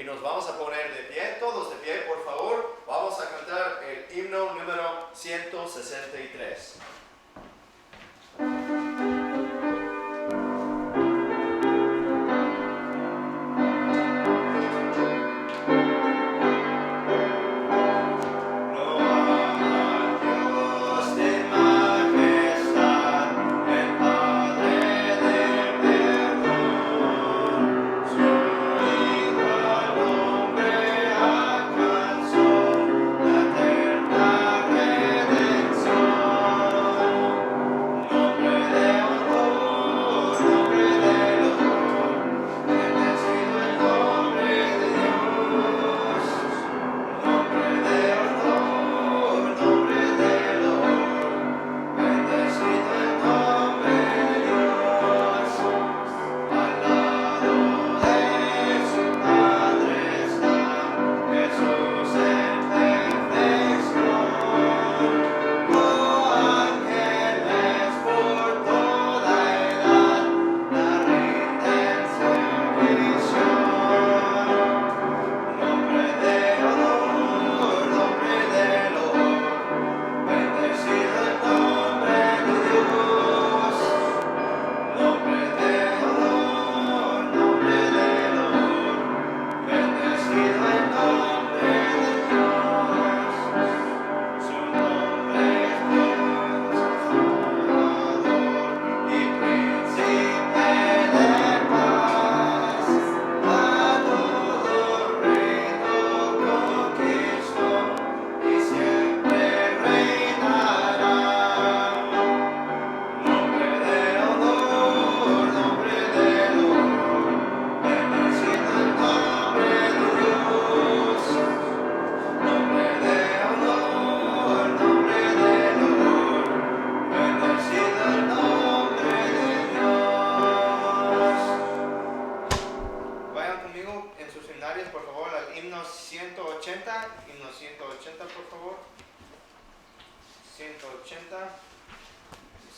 nos vamos a poner de pie, todos de pie, por favor. Vamos a cantar el himno número 163.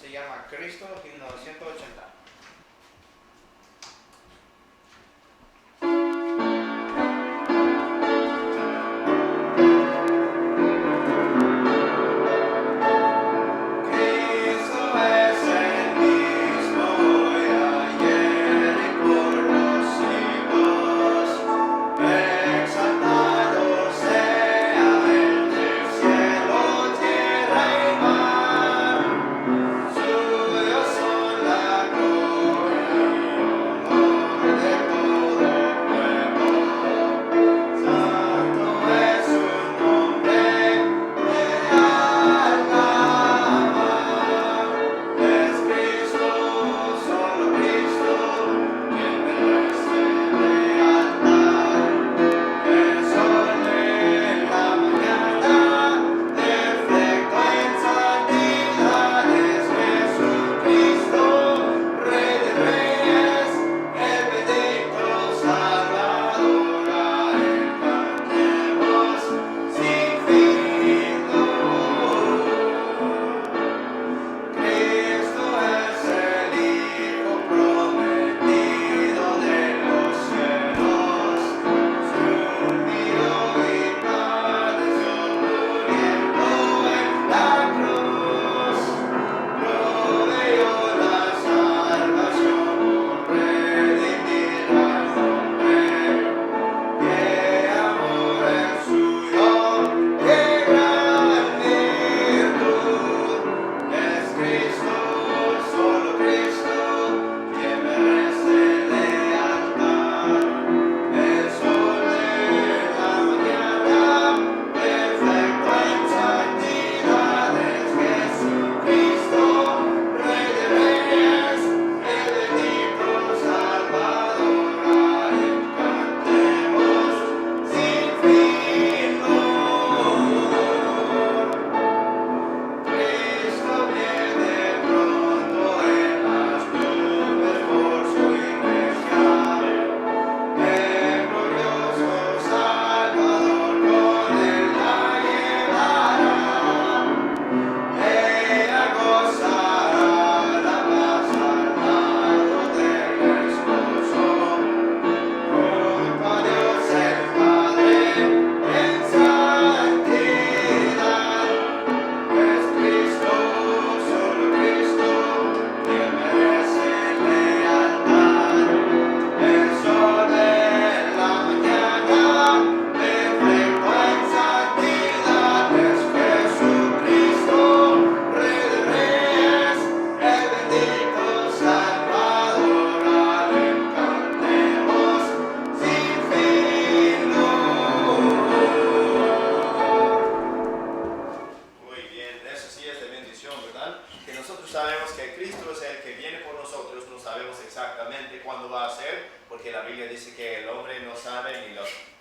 Se llama Cristo, himno 180. Suyo son la gloria.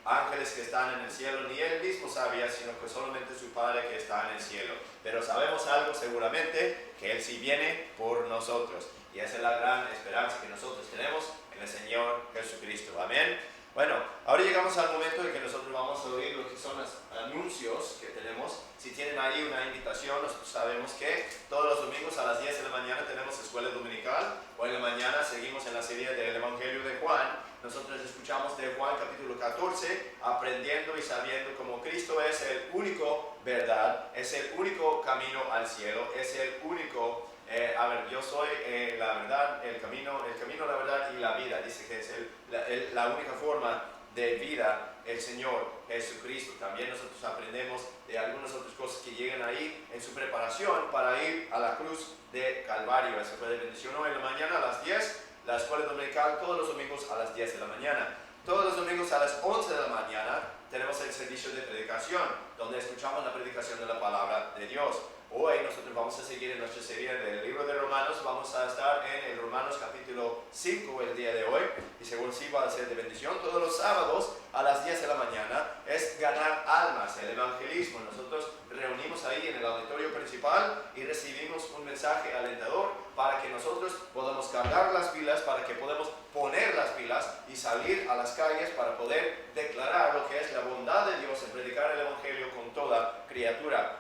ángeles que están en el cielo, ni él mismo sabía, sino que solamente su Padre que está en el cielo. Pero sabemos algo seguramente, que él sí viene por nosotros. Y esa es la gran esperanza que nosotros tenemos en el Señor Jesucristo. Amén. Bueno, ahora llegamos al momento en que nosotros vamos a oír lo que son los anuncios que tenemos. Si tienen ahí una invitación, nosotros sabemos que todos los domingos a las 10 de la mañana tenemos escuela dominical. Hoy en la mañana seguimos en la serie del Evangelio de Juan. Nosotros escuchamos de Juan capítulo 14, aprendiendo y sabiendo cómo Cristo es el único verdad, es el único camino al cielo, es el único... yo soy la verdad, el camino, la verdad y la vida. Dice que es la única forma de vida, el Señor Jesucristo. También nosotros aprendemos de algunas otras cosas que llegan ahí en su preparación para ir a la cruz de Calvario. Esa fue de bendición hoy en la mañana a las 10, la escuela dominical todos los domingos a las 10 de la mañana. Todos los domingos a las 11 de la mañana tenemos el servicio de predicación, donde escuchamos la predicación de la palabra de Dios. Hoy nosotros vamos a seguir en nuestra serie del libro de Romanos. Vamos a estar en el Romanos capítulo 5 el día de hoy, y seguro sí va a ser de bendición. Todos los sábados a las 10 de la mañana es ganar almas, el evangelismo. Nosotros reunimos ahí en el auditorio principal y recibimos un mensaje alentador para que nosotros podamos cargar las pilas, para que podamos poner las pilas y salir a las calles para poder declarar lo que es la bondad de Dios en predicar el evangelio con toda criatura.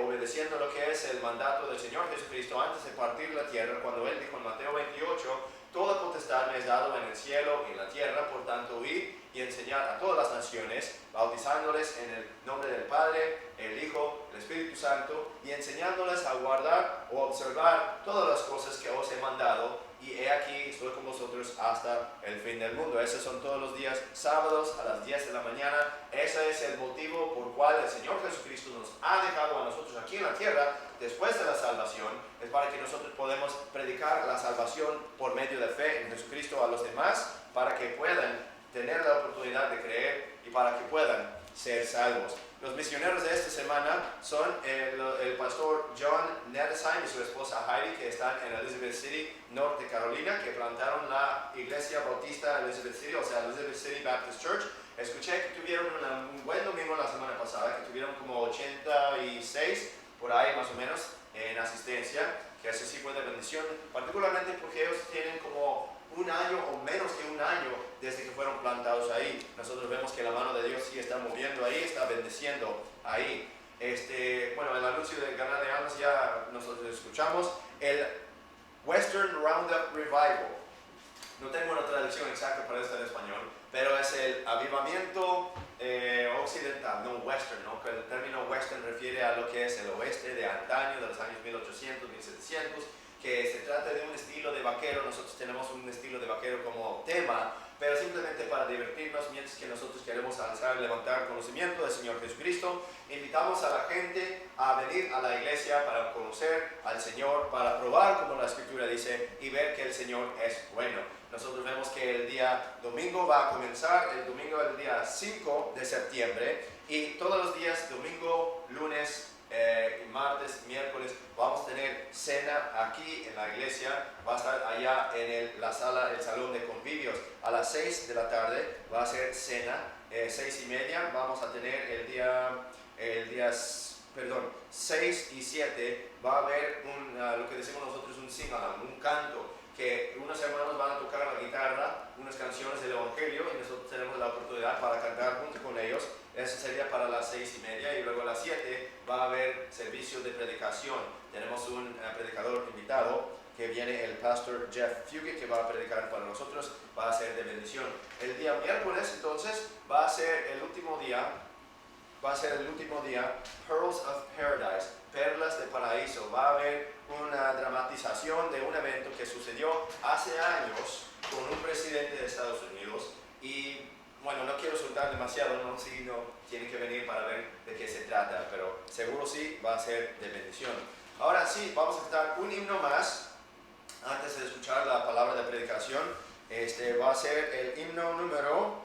Obedeciendo lo que es el mandato del Señor Jesucristo antes de partir la tierra, cuando Él dijo en Mateo 28, toda potestad me es dado en el cielo y en la tierra, por tanto id y enseñar a todas las naciones, bautizándoles en el nombre del Padre, el Hijo, el Espíritu Santo, y enseñándoles a guardar o observar todas las cosas que os he mandado, y he aquí, estoy con vosotros hasta el fin del mundo. Esos son todos los días sábados a las 10 de la mañana. Ese es el motivo por cual el Señor Jesucristo nos ha dejado a nosotros aquí en la tierra después de la salvación. Es para que nosotros podamos predicar la salvación por medio de fe en Jesucristo a los demás, para que puedan tener la oportunidad de creer y para que puedan ser salvos. Los misioneros de esta semana son el pastor John Nettesheim y su esposa Heidi, que están en Elizabeth City, Norte Carolina, que plantaron la iglesia bautista Elizabeth City, o sea, Elizabeth City Baptist Church. Escuché que tuvieron un buen domingo la semana pasada, que tuvieron como 86, por ahí más o menos, en asistencia, que eso sí fue de bendición, particularmente porque ellos tienen como un año o menos que un año desde que fueron plantados ahí. Nosotros vemos que la mano de Dios sí está moviendo ahí, está bendeciendo ahí. Bueno, el anuncio del ganar de almas ya nosotros escuchamos. El Western Roundup Revival. No tengo una traducción exacta para esto en español, pero es el avivamiento occidental, no western, ¿no? Que el término western refiere a lo que es el oeste de antaño, de los años 1800, 1700, que se trata de un estilo de vaquero. Nosotros tenemos un estilo de vaquero como tema, pero simplemente para divertirnos, mientras que nosotros queremos alzar, levantar conocimiento del Señor Jesucristo. Invitamos a la gente a venir a la iglesia para conocer al Señor, para probar como la Escritura dice y ver que el Señor es bueno. Nosotros vemos que el día domingo va a comenzar, el domingo es el día 5 de septiembre, y todos los días, domingo, lunes, martes, miércoles, vamos a tener cena aquí en la iglesia. Va a estar allá en la sala, el salón de convivios, a las 6 de la tarde. Va a ser cena, 6:30. Vamos a tener el día 6 y 7. Va a haber lo que decimos nosotros un sing-along, un canto, que unos hermanos van a tocar la guitarra, unas canciones del Evangelio, y nosotros tenemos la oportunidad para cantar junto con ellos. Eso sería para las 6:30, y luego a las 7 va a haber servicio de predicación. Tenemos un predicador invitado, que viene el pastor Jeff Fugit, que va a predicar para nosotros. Va a ser de bendición. El día miércoles, entonces, va a ser el último día, Pearls of Paradise, perlas de paraíso. Va a haber una dramatización de un evento que sucedió hace años con un presidente de Estados Unidos, y bueno, no quiero soltar demasiado, no, si no tienen que venir para ver de qué se trata, pero seguro sí va a ser de bendición. Ahora sí, vamos a cantar un himno más antes de escuchar la palabra de predicación. Va a ser el himno número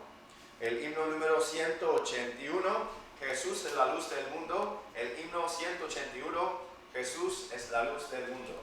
181, Jesús es la luz del mundo. El himno 181, Jesús es la luz del mundo.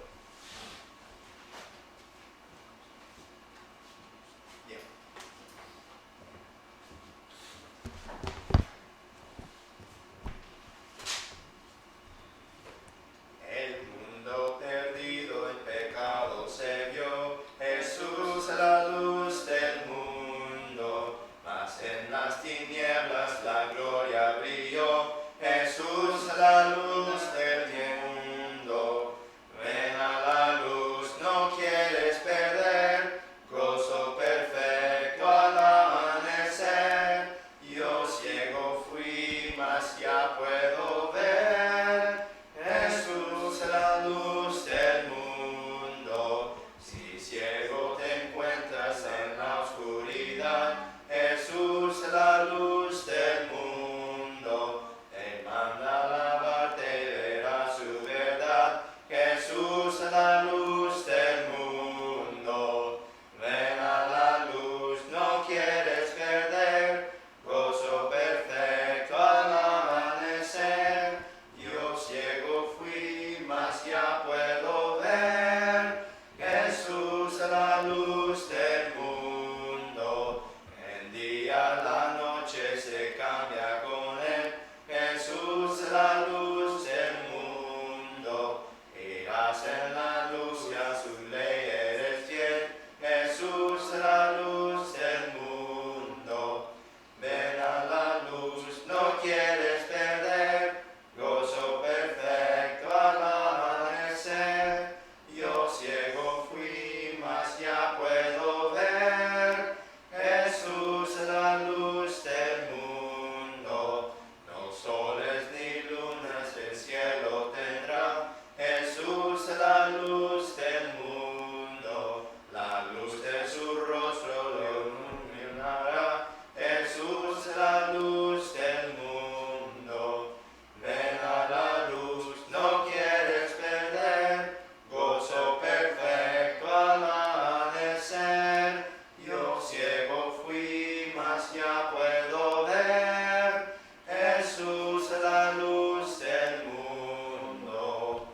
tinieblas la gloria brilló. Jesús, la luz del mundo. Ven a la luz, no quieres perder. Gozo perfecto al amanecer. Yo ciego fui, mas ya puedo ver. Jesús, la luz del mundo. Si ciego te encuentras en la oscuridad, Jesús, la luz del mundo. Él manda lavarte y verás su verdad. Jesús, la luz del mundo. Ven a la luz, no quieres perder. Gozo perfecto al amanecer. Yo ciego fui, mas ya puedo ver. Jesús, la luz del mundo. En día la noche se cambia con él. Jesús, la luz del mundo. Irás en la luz y a su ley eres fiel. Jesús, la luz del mundo. Ven a la luz, no quieres perder. Gozo perfecto al amanecer. Yo ciego fui, mas ya puedo ver. Jesús, la luz del mundo. No soles ni lunas el cielo tendrá. Jesús, la luz del mundo. La luz de su rostro lo iluminará. Jesús, la luz del mundo. Ven a la luz, no quieres perder. Gozo perfecto al amanecer. Yo ciego fui, mas ya puedo ver. Jesús, la luz del mundo.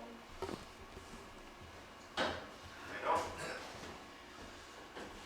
Bueno,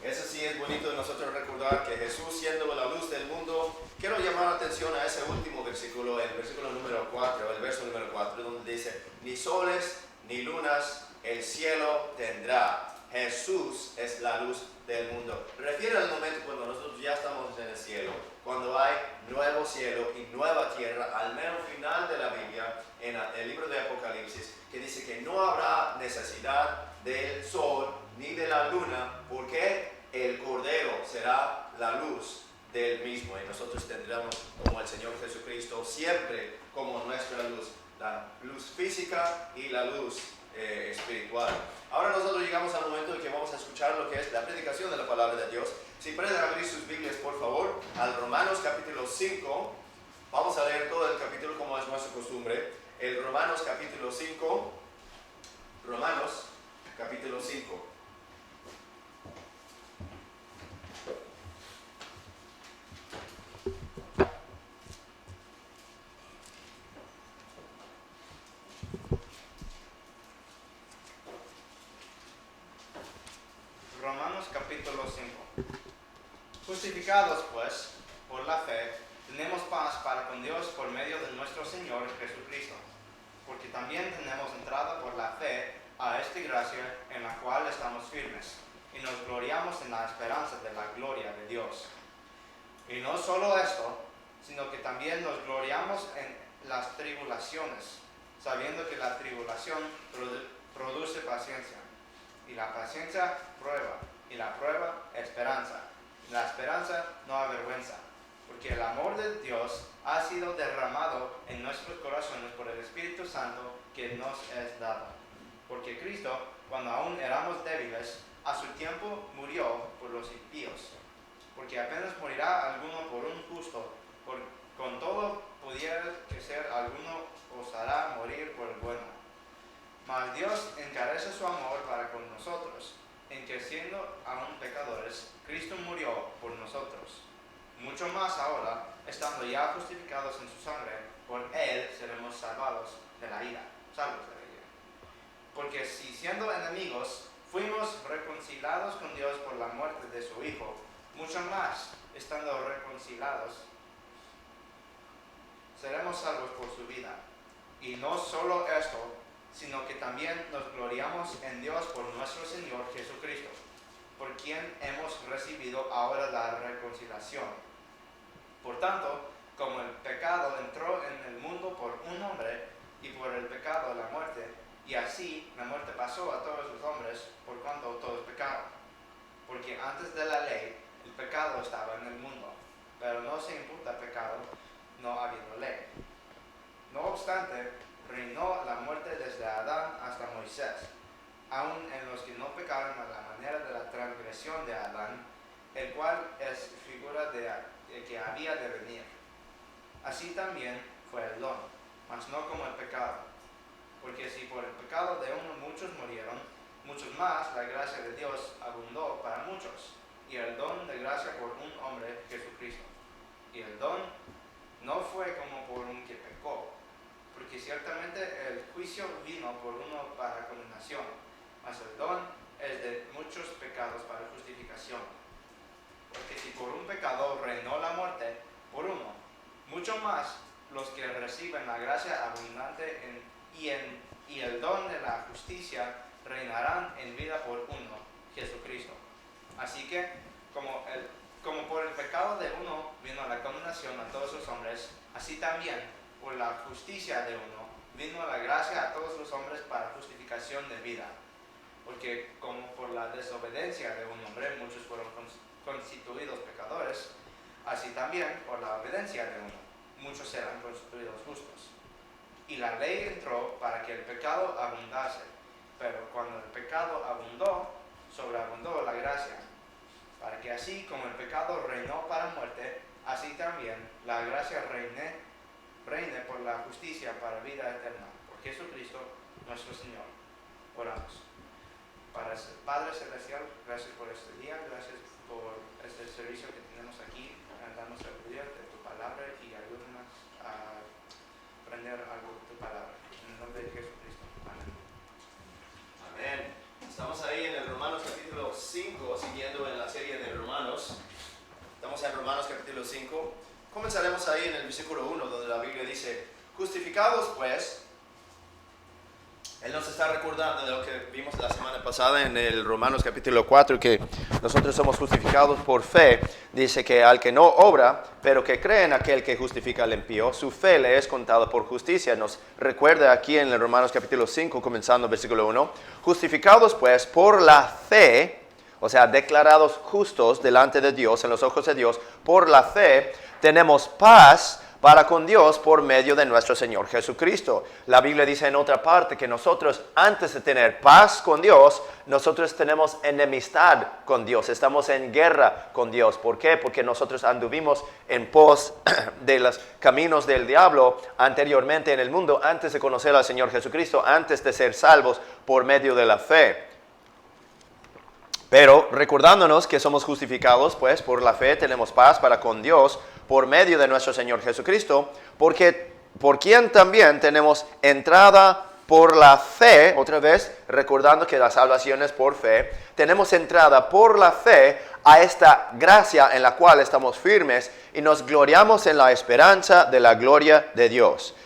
eso sí es bonito de nosotros recordar que Jesús, siendo la luz del mundo, quiero llamar la atención a ese último versículo, el versículo número 4, el verso número 4, donde dice, ni soles ni lunas el cielo tendrá. Jesús es la luz del mundo. Refiere al momento cuando nosotros ya estamos en el cielo, cuando hay nuevo cielo y nueva tierra, al menos final de la Biblia, en el libro de Apocalipsis, que dice que no habrá necesidad del sol ni de la luna, porque el Cordero será la luz del mismo, y nosotros tendremos como el Señor Jesucristo siempre como nuestra luz, la luz física y la luz espiritual. Ahora nosotros llegamos al momento en que vamos a escuchar lo que es la predicación de la palabra de Dios. Si pueden abrir sus Biblias, por favor, al Romanos capítulo 5. Vamos a leer todo el capítulo como es nuestra costumbre. El Romanos capítulo 5. Romanos capítulo 5. Romanos capítulo 5. Justificados pues por la fe, tenemos paz para con Dios por medio de nuestro Señor Jesucristo, porque también tenemos entrada por la fe a esta gracia en la cual estamos firmes, y nos gloriamos en la esperanza de la gloria de Dios. Y no solo esto, sino que también nos gloriamos en las tribulaciones, sabiendo que la tribulación produce paciencia, y la paciencia prueba, y la prueba esperanza. La esperanza no avergüenza, porque el amor de Dios ha sido derramado en nuestros corazones por el Espíritu Santo que nos es dado. Porque Cristo, cuando aún éramos débiles, a su tiempo murió por los impíos. Porque apenas morirá alguno por un justo, con todo pudiera que ser alguno osará morir por el bueno. Mas Dios encarece su amor para con nosotros, en que siendo aún pecadores, Cristo murió por nosotros. Mucho más ahora, estando ya justificados en su sangre, por Él seremos salvados de la ira. Porque si siendo enemigos, fuimos reconciliados con Dios por la muerte de su Hijo, mucho más, estando reconciliados, seremos salvos por su vida. Y no solo esto, sino que también nos gloriamos en Dios por nuestro Señor Jesucristo, por quien hemos recibido ahora la reconciliación. Por tanto, como el pecado entró en el mundo por un hombre, y por el pecado la muerte, y así la muerte pasó a todos los hombres, por cuanto todos pecaron. Porque antes de la ley, el pecado estaba en el mundo, pero no se imputa pecado, no habiendo ley. No obstante, reinó la muerte desde Adán hasta Moisés, aun en los que no pecaron a la manera de la transgresión de Adán, el cual es figura de que había de venir. Así también fue el don, mas no como el pecado. Porque si por el pecado de uno muchos murieron, muchos más la gracia de Dios abundó para muchos, y el don de gracia por un hombre, Jesucristo. Y el don no fue como por un que pecó, porque ciertamente el juicio vino por uno para condenación, mas el don es de muchos pecados para justificación. Porque si por un pecado reinó la muerte por uno, mucho más los que reciben la gracia abundante y el don de la justicia reinarán en vida por uno, Jesucristo. Así que, como por el pecado de uno vino la condenación a todos los hombres, así también por la justicia de uno vino la gracia a todos los hombres para justificación de vida. Porque como por la desobediencia de un hombre muchos fueron constituidos pecadores, así también por la obediencia de uno muchos serán constituidos justos. Y la ley entró para que el pecado abundase, pero cuando el pecado abundó, sobreabundó la gracia, para que así como el pecado reinó para muerte, así también la gracia reine por la justicia para vida eterna, por Jesucristo nuestro Señor. Oramos. Padre Celestial, gracias por este día, gracias por este servicio que tenemos aquí, danos sabiduría de tu palabra y ayúdanos a aprender algo de tu palabra. En el nombre de Jesucristo. Amén. Amén. Estamos ahí en el Romanos capítulo 5, siguiendo en la serie de Romanos. Estamos en Romanos capítulo 5. Comenzaremos ahí en el versículo 1, donde la Biblia dice: justificados pues. Él nos está recordando de lo que vimos la semana pasada en el Romanos capítulo 4, que nosotros somos justificados por fe. Dice que al que no obra, pero que cree en aquel que justifica al impío, su fe le es contada por justicia. Nos recuerda aquí en el Romanos capítulo 5, comenzando versículo 1, justificados pues por la fe, o sea, declarados justos delante de Dios, en los ojos de Dios, por la fe, tenemos paz para con Dios por medio de nuestro Señor Jesucristo. La Biblia dice en otra parte que nosotros, antes de tener paz con Dios, nosotros tenemos enemistad con Dios, estamos en guerra con Dios. ¿Por qué? Porque nosotros anduvimos en pos de los caminos del diablo anteriormente en el mundo, antes de conocer al Señor Jesucristo, antes de ser salvos por medio de la fe. Pero recordándonos que somos justificados, pues por la fe tenemos paz para con Dios por medio de nuestro Señor Jesucristo, porque por quien también tenemos entrada por la fe, otra vez recordando que la salvación es por fe, tenemos entrada por la fe a esta gracia en la cual estamos firmes y nos gloriamos en la esperanza de la gloria de Dios.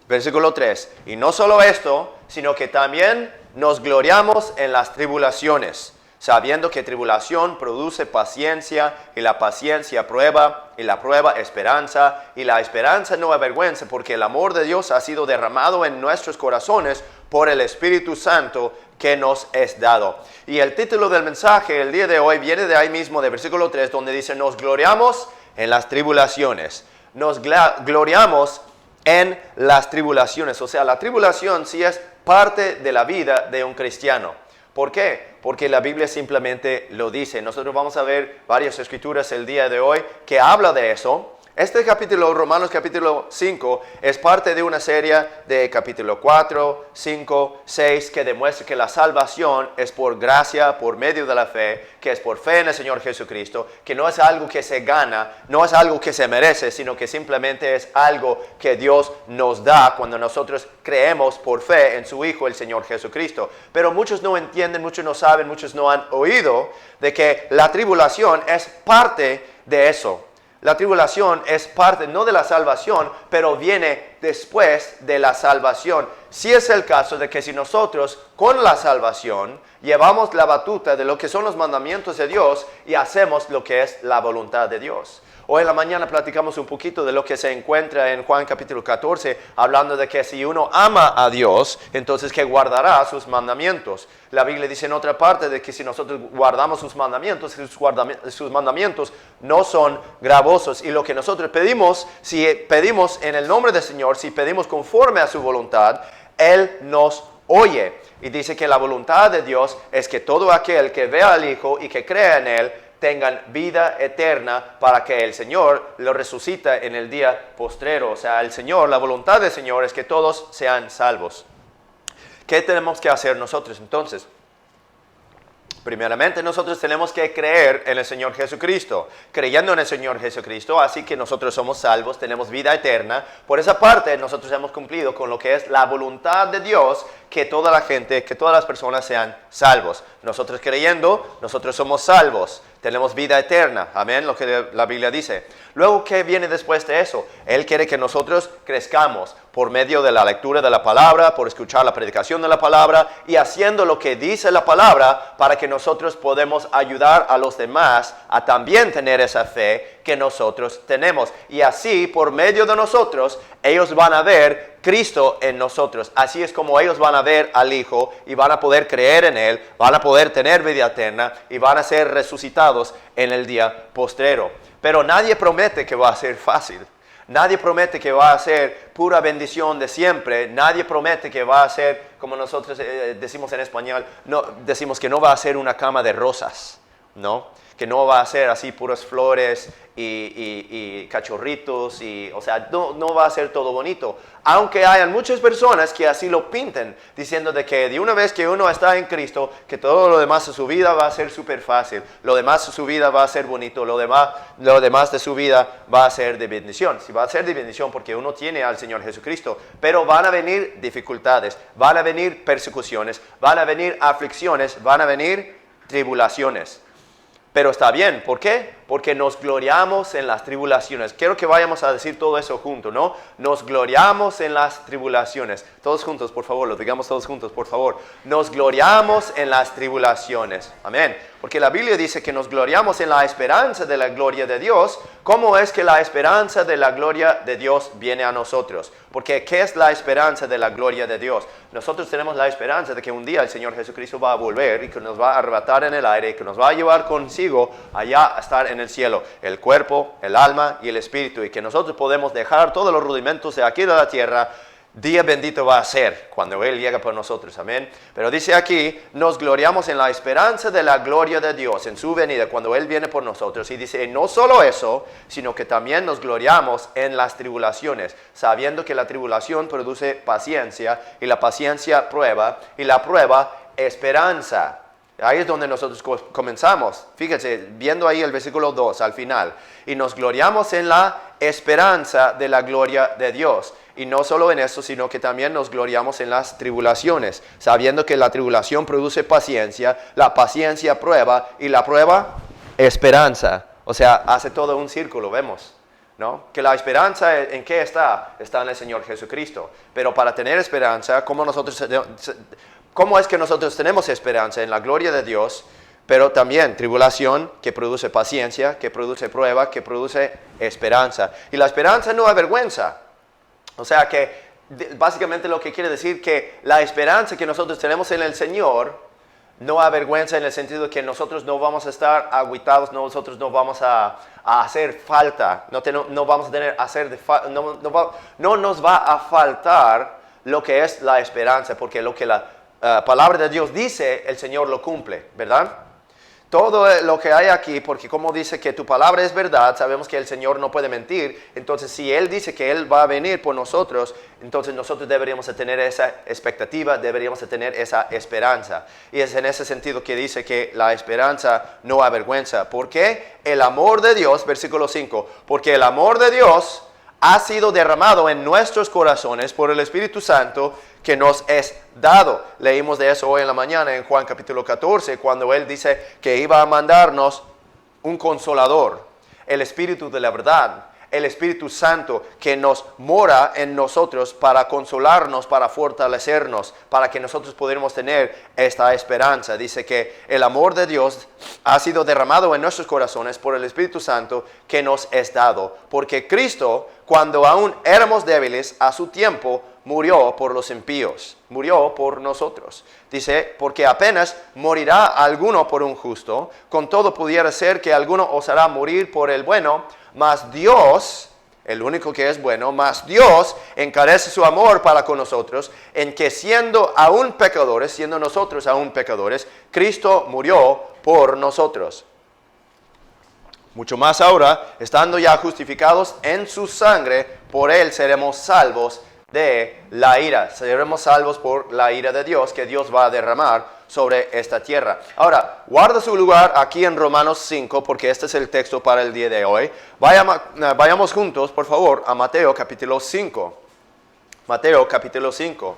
Versículo 3, y no solo esto, sino que también nos gloriamos en las tribulaciones, sabiendo que tribulación produce paciencia, y la paciencia prueba, y la prueba esperanza, y la esperanza no avergüenza, porque el amor de Dios ha sido derramado en nuestros corazones por el Espíritu Santo que nos es dado. Y el título del mensaje el día de hoy viene de ahí mismo, de versículo 3, donde dice, nos gloriamos en las tribulaciones. Nos gloriamos en las tribulaciones. O sea, la tribulación sí es parte de la vida de un cristiano. ¿Por qué? Porque la Biblia simplemente lo dice. Nosotros vamos a ver varias escrituras el día de hoy que habla de eso. Este capítulo, Romanos capítulo 5, es parte de una serie de capítulo 4, 5, 6, que demuestra que la salvación es por gracia, por medio de la fe, que es por fe en el Señor Jesucristo, que no es algo que se gana, no es algo que se merece, sino que simplemente es algo que Dios nos da cuando nosotros creemos por fe en su Hijo, el Señor Jesucristo. Pero muchos no entienden, muchos no saben, muchos no han oído de que la tribulación es parte de eso. La tribulación es parte no de la salvación, pero viene después de la salvación. Si es el caso de que si nosotros con la salvación llevamos la batuta de lo que son los mandamientos de Dios y hacemos lo que es la voluntad de Dios. Hoy en la mañana platicamos un poquito de lo que se encuentra en Juan capítulo 14, hablando de que si uno ama a Dios, entonces que guardará sus mandamientos. La Biblia dice en otra parte de que si nosotros guardamos sus mandamientos no son gravosos. Y lo que nosotros pedimos, si pedimos en el nombre del Señor, si pedimos conforme a su voluntad, Él nos oye. Y dice que la voluntad de Dios es que todo aquel que vea al Hijo y que crea en Él, tengan vida eterna para que el Señor lo resucite en el día postrero. O sea, la voluntad del Señor es que todos sean salvos. ¿Qué tenemos que hacer nosotros entonces? Primeramente nosotros tenemos que creer en el Señor Jesucristo. Creyendo en el Señor Jesucristo, así que nosotros somos salvos, tenemos vida eterna. Por esa parte nosotros hemos cumplido con lo que es la voluntad de Dios, que toda la gente, que todas las personas sean salvos. Nosotros creyendo, nosotros somos salvos. Tenemos vida eterna, amén, lo que la Biblia dice. Luego, ¿qué viene después de eso? Él quiere que nosotros crezcamos por medio de la lectura de la palabra, por escuchar la predicación de la palabra y haciendo lo que dice la palabra para que nosotros podamos ayudar a los demás a también tener esa fe que nosotros tenemos. Y así, por medio de nosotros, ellos van a ver Cristo en nosotros. Así es como ellos van a ver al Hijo y van a poder creer en Él, van a poder tener vida eterna y van a ser resucitados en el día postrero. Pero nadie promete que va a ser fácil. Nadie promete que va a ser pura bendición de siempre. Nadie promete que va a ser, como nosotros decimos en español, decimos que no va a ser una cama de rosas, ¿no? Que no va a ser así puras flores y cachorritos, o sea, no va a ser todo bonito. Aunque hayan muchas personas que así lo pinten, diciendo de que de una vez que uno está en Cristo, que todo lo demás de su vida va a ser súper fácil, lo demás de su vida va a ser bonito, lo demás de su vida va a ser de bendición. Sí, va a ser de bendición porque uno tiene al Señor Jesucristo, pero van a venir dificultades, van a venir persecuciones, van a venir aflicciones, van a venir tribulaciones. Pero está bien, ¿por qué? Porque nos gloriamos en las tribulaciones. Quiero que vayamos a decir todo eso juntos, ¿no? Nos gloriamos en las tribulaciones. Todos juntos, por favor, lo digamos todos juntos, por favor. Nos gloriamos en las tribulaciones. Amén. Porque la Biblia dice que nos gloriamos en la esperanza de la gloria de Dios. ¿Cómo es que la esperanza de la gloria de Dios viene a nosotros? Porque ¿qué es la esperanza de la gloria de Dios? Nosotros tenemos la esperanza de que un día el Señor Jesucristo va a volver y que nos va a arrebatar en el aire y que nos va a llevar consigo allá a estar en el cielo, el cuerpo, el alma y el espíritu, y que nosotros podemos dejar todos los rudimentos de aquí de la tierra. Día bendito va a ser cuando Él llega por nosotros, amén. Pero dice aquí, nos gloriamos en la esperanza de la gloria de Dios, en su venida, cuando Él viene por nosotros. Y dice, no solo eso, sino que también nos gloriamos en las tribulaciones, sabiendo que la tribulación produce paciencia, y la paciencia prueba, y la prueba esperanza. Ahí es donde nosotros comenzamos. Fíjense, viendo ahí el versículo 2 al final. Y nos gloriamos en la esperanza de la gloria de Dios. Y no solo en eso, sino que también nos gloriamos en las tribulaciones, sabiendo que la tribulación produce paciencia, la paciencia prueba, y la prueba esperanza. O sea, hace todo un círculo, vemos, ¿no? Que la esperanza, ¿en qué está? Está en el Señor Jesucristo. Pero para tener esperanza, ¿cómo es que nosotros tenemos esperanza? En la gloria de Dios, pero también tribulación que produce paciencia, que produce prueba, que produce esperanza. Y la esperanza no avergüenza. O sea que básicamente lo que quiere decir que la esperanza que nosotros tenemos en el Señor no avergüenza en el sentido de que nosotros no vamos a estar agüitados, nosotros no vamos a hacer falta, no vamos a tener no nos va a faltar lo que es la esperanza, porque lo que la palabra de Dios dice, el Señor lo cumple, ¿verdad? Todo lo que hay aquí, porque como dice que tu palabra es verdad, sabemos que el Señor no puede mentir. Entonces, si Él dice que Él va a venir por nosotros, entonces nosotros deberíamos de tener esa expectativa, deberíamos de tener esa esperanza. Y es en ese sentido que dice que la esperanza no avergüenza. ¿Por qué? El amor de Dios, versículo 5, porque el amor de Dios ha sido derramado en nuestros corazones por el Espíritu Santo que nos es dado. Leímos de eso hoy en la mañana en Juan capítulo 14, cuando Él dice que iba a mandarnos un consolador, el Espíritu de la verdad, el Espíritu Santo que nos mora en nosotros para consolarnos, para fortalecernos, para que nosotros pudiéramos tener esta esperanza. Dice que el amor de Dios ha sido derramado en nuestros corazones por el Espíritu Santo que nos es dado. Porque Cristo, cuando aún éramos débiles, a su tiempo murió por los impíos, murió por nosotros. Dice, porque apenas morirá alguno por un justo, con todo pudiera ser que alguno osará morir por el bueno, mas Dios, el único que es bueno, mas Dios encarece su amor para con nosotros, en que siendo aún pecadores, siendo nosotros aún pecadores, Cristo murió por nosotros. Mucho más ahora, estando ya justificados en su sangre, por él seremos salvos de la ira. Seremos salvos por la ira de Dios que Dios va a derramar sobre esta tierra. Ahora, guarda su lugar aquí en Romanos 5, porque este es el texto para el día de hoy. Vayamos juntos, por favor, a Mateo capítulo 5. Mateo capítulo 5.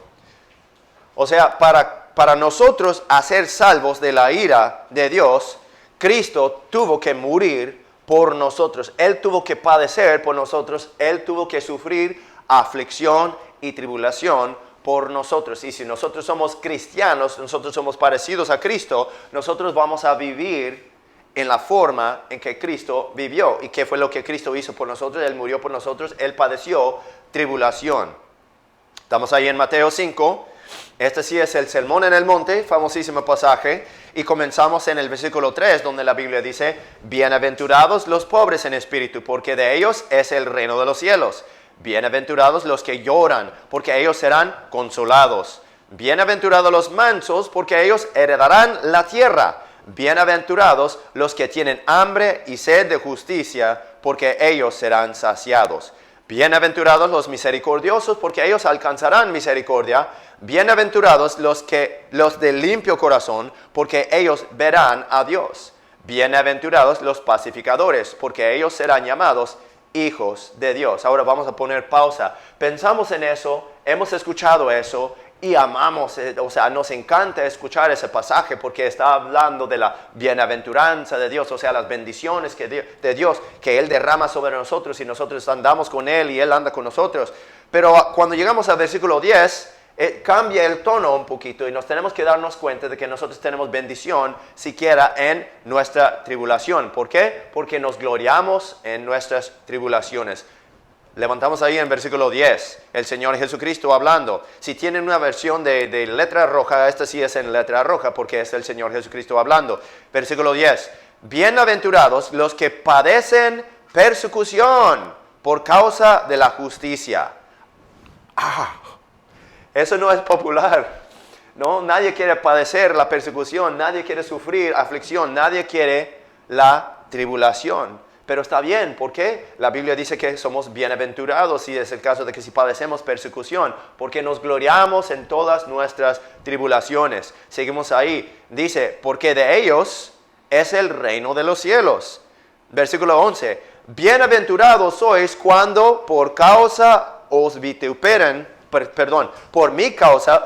O sea, para nosotros ser salvos de la ira de Dios, Cristo tuvo que morir por nosotros. Él tuvo que padecer por nosotros. Él tuvo que sufrir aflicción y tribulación por nosotros. Y si nosotros somos cristianos, nosotros somos parecidos a Cristo, nosotros vamos a vivir en la forma en que Cristo vivió. ¿Y qué fue lo que Cristo hizo por nosotros? Él murió por nosotros, Él padeció tribulación. Estamos ahí en Mateo 5. Este sí es el Sermón en el Monte, famosísimo pasaje. Y comenzamos en el versículo 3, donde la Biblia dice, bienaventurados los pobres en espíritu, porque de ellos es el reino de los cielos. Bienaventurados los que lloran, porque ellos serán consolados. Bienaventurados los mansos, porque ellos heredarán la tierra. Bienaventurados los que tienen hambre y sed de justicia, porque ellos serán saciados. Bienaventurados los misericordiosos, porque ellos alcanzarán misericordia. Bienaventurados los de limpio corazón, porque ellos verán a Dios. Bienaventurados los pacificadores, porque ellos serán llamados hijos de Dios. Ahora vamos a poner pausa. Pensamos en eso, hemos escuchado eso y amamos, o sea, nos encanta escuchar ese pasaje porque está hablando de la bienaventuranza de Dios, o sea, las bendiciones de Dios que Él derrama sobre nosotros y nosotros andamos con Él y Él anda con nosotros. Pero cuando llegamos al versículo 10, cambia el tono un poquito y nos tenemos que darnos cuenta de que nosotros tenemos bendición siquiera en nuestra tribulación. ¿Por qué? Porque nos gloriamos en nuestras tribulaciones. Levantamos ahí en versículo 10, el Señor Jesucristo hablando. Si tienen una versión de letra roja, esta sí es en letra roja porque es el Señor Jesucristo hablando. Versículo 10, bienaventurados los que padecen persecución por causa de la justicia. Eso no es popular, ¿no? Nadie quiere padecer la persecución, nadie quiere sufrir aflicción, nadie quiere la tribulación. Pero está bien, ¿por qué? La Biblia dice que somos bienaventurados y es el caso de que si padecemos persecución, porque nos gloriamos en todas nuestras tribulaciones. Seguimos ahí, dice, porque de ellos es el reino de los cielos. Versículo 11, bienaventurados sois cuando por mi causa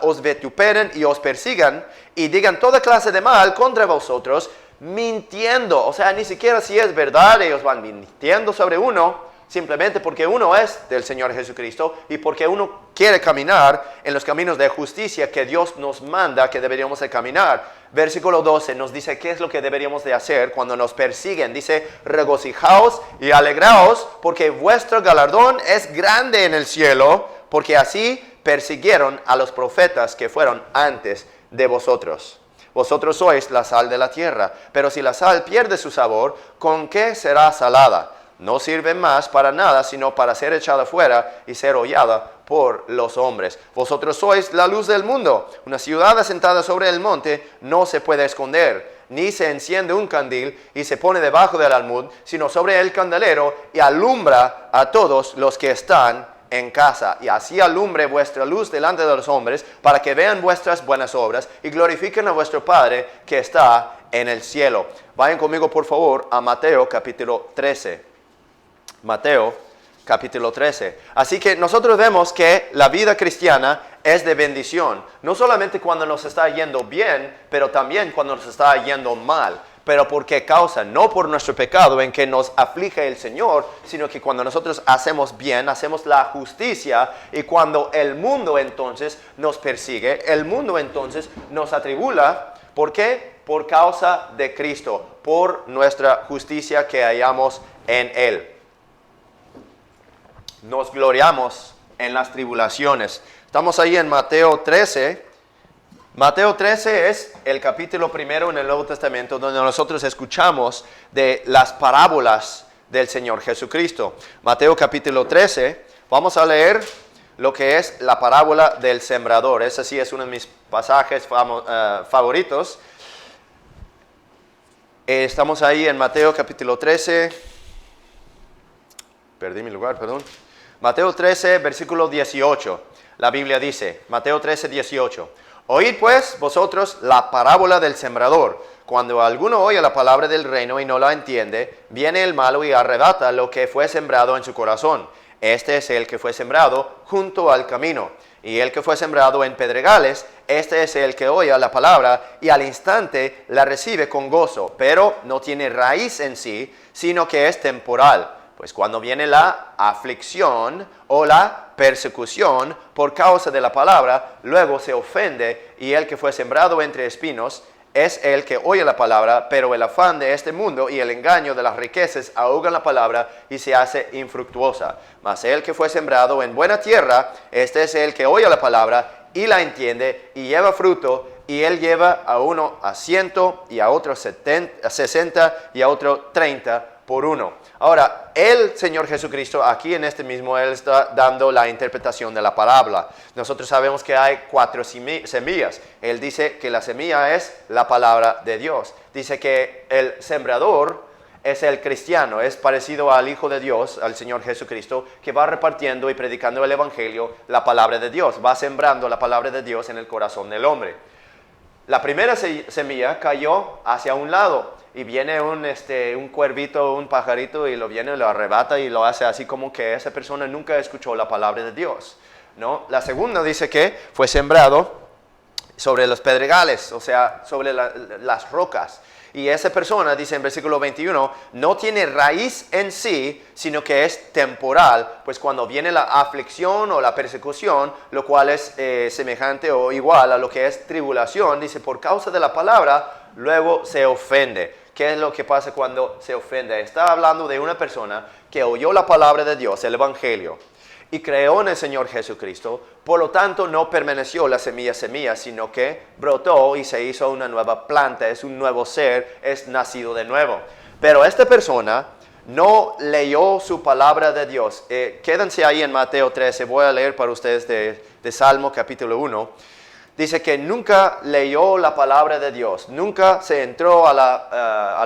os vituperen y os persigan y digan toda clase de mal contra vosotros, mintiendo. O sea, ni siquiera si es verdad, ellos van mintiendo sobre uno, simplemente porque uno es del Señor Jesucristo y porque uno quiere caminar en los caminos de justicia que Dios nos manda que deberíamos de caminar. Versículo 12 nos dice qué es lo que deberíamos de hacer cuando nos persiguen. Dice, regocijaos y alegraos porque vuestro galardón es grande en el cielo, porque así persiguieron a los profetas que fueron antes de vosotros. Vosotros sois la sal de la tierra, pero si la sal pierde su sabor, ¿con qué será salada? No sirve más para nada, sino para ser echada fuera y ser hollada por los hombres. Vosotros sois la luz del mundo. Una ciudad asentada sobre el monte no se puede esconder, ni se enciende un candil y se pone debajo del almud, sino sobre el candelero y alumbra a todos los que están en casa, y así alumbre vuestra luz delante de los hombres, para que vean vuestras buenas obras y glorifiquen a vuestro Padre que está en el cielo. Vayan conmigo por favor a Mateo capítulo 13. Mateo capítulo 13. Así que nosotros vemos que la vida cristiana es de bendición, no solamente cuando nos está yendo bien, pero también cuando nos está yendo mal. ¿Pero por qué causa? No por nuestro pecado en que nos aflige el Señor, sino que cuando nosotros hacemos bien, hacemos la justicia, y cuando el mundo entonces nos persigue, el mundo entonces nos atribula. ¿Por qué? Por causa de Cristo, por nuestra justicia que hallamos en Él. Nos gloriamos en las tribulaciones. Estamos ahí en Mateo 13. Mateo 13 es el capítulo primero en el Nuevo Testamento donde nosotros escuchamos de las parábolas del Señor Jesucristo. Mateo capítulo 13, vamos a leer lo que es la parábola del sembrador. Ese sí es uno de mis pasajes favoritos. Estamos ahí en Mateo capítulo 13. Perdí mi lugar, perdón. Mateo 13, versículo 18. La Biblia dice, Mateo 13, 18. Oíd pues vosotros la parábola del sembrador. Cuando alguno oye la palabra del reino y no la entiende, viene el malo y arrebata lo que fue sembrado en su corazón. Este es el que fue sembrado junto al camino. Y el que fue sembrado en pedregales, este es el que oye la palabra y al instante la recibe con gozo, pero no tiene raíz en sí, sino que es temporal. Pues cuando viene la aflicción o la persecución por causa de la palabra, luego se ofende, y el que fue sembrado entre espinos es el que oye la palabra, pero el afán de este mundo y el engaño de las riquezas ahogan la palabra y se hace infructuosa. Mas el que fue sembrado en buena tierra, este es el que oye la palabra y la entiende y lleva fruto, y él lleva a uno a 100 y a otro 60 y a otro 30 por uno. Ahora, el Señor Jesucristo, aquí en este mismo, Él está dando la interpretación de la parábola. Nosotros sabemos que hay 4 semillas. Él dice que la semilla es la palabra de Dios. Dice que el sembrador es el cristiano, es parecido al Hijo de Dios, al Señor Jesucristo, que va repartiendo y predicando el Evangelio, la palabra de Dios. Va sembrando la palabra de Dios en el corazón del hombre. La primera semilla cayó hacia un lado. Y viene un cuervito, un pajarito, y lo arrebata y lo hace así como que esa persona nunca escuchó la palabra de Dios, ¿no? La segunda dice que fue sembrado sobre los pedregales, o sea, sobre las rocas. Y esa persona, dice en versículo 21, no tiene raíz en sí, sino que es temporal, pues cuando viene la aflicción o la persecución, lo cual es semejante o igual a lo que es tribulación, dice, por causa de la palabra, luego se ofende. ¿Qué es lo que pasa cuando se ofende? Está hablando de una persona que oyó la palabra de Dios, el Evangelio, y creó en el Señor Jesucristo. Por lo tanto, no permaneció la semilla, sino que brotó y se hizo una nueva planta, es un nuevo ser, es nacido de nuevo. Pero esta persona no leyó su palabra de Dios. Quédense ahí en Mateo 13, voy a leer para ustedes de Salmo capítulo 1. Dice que nunca leyó la palabra de Dios, nunca se entró a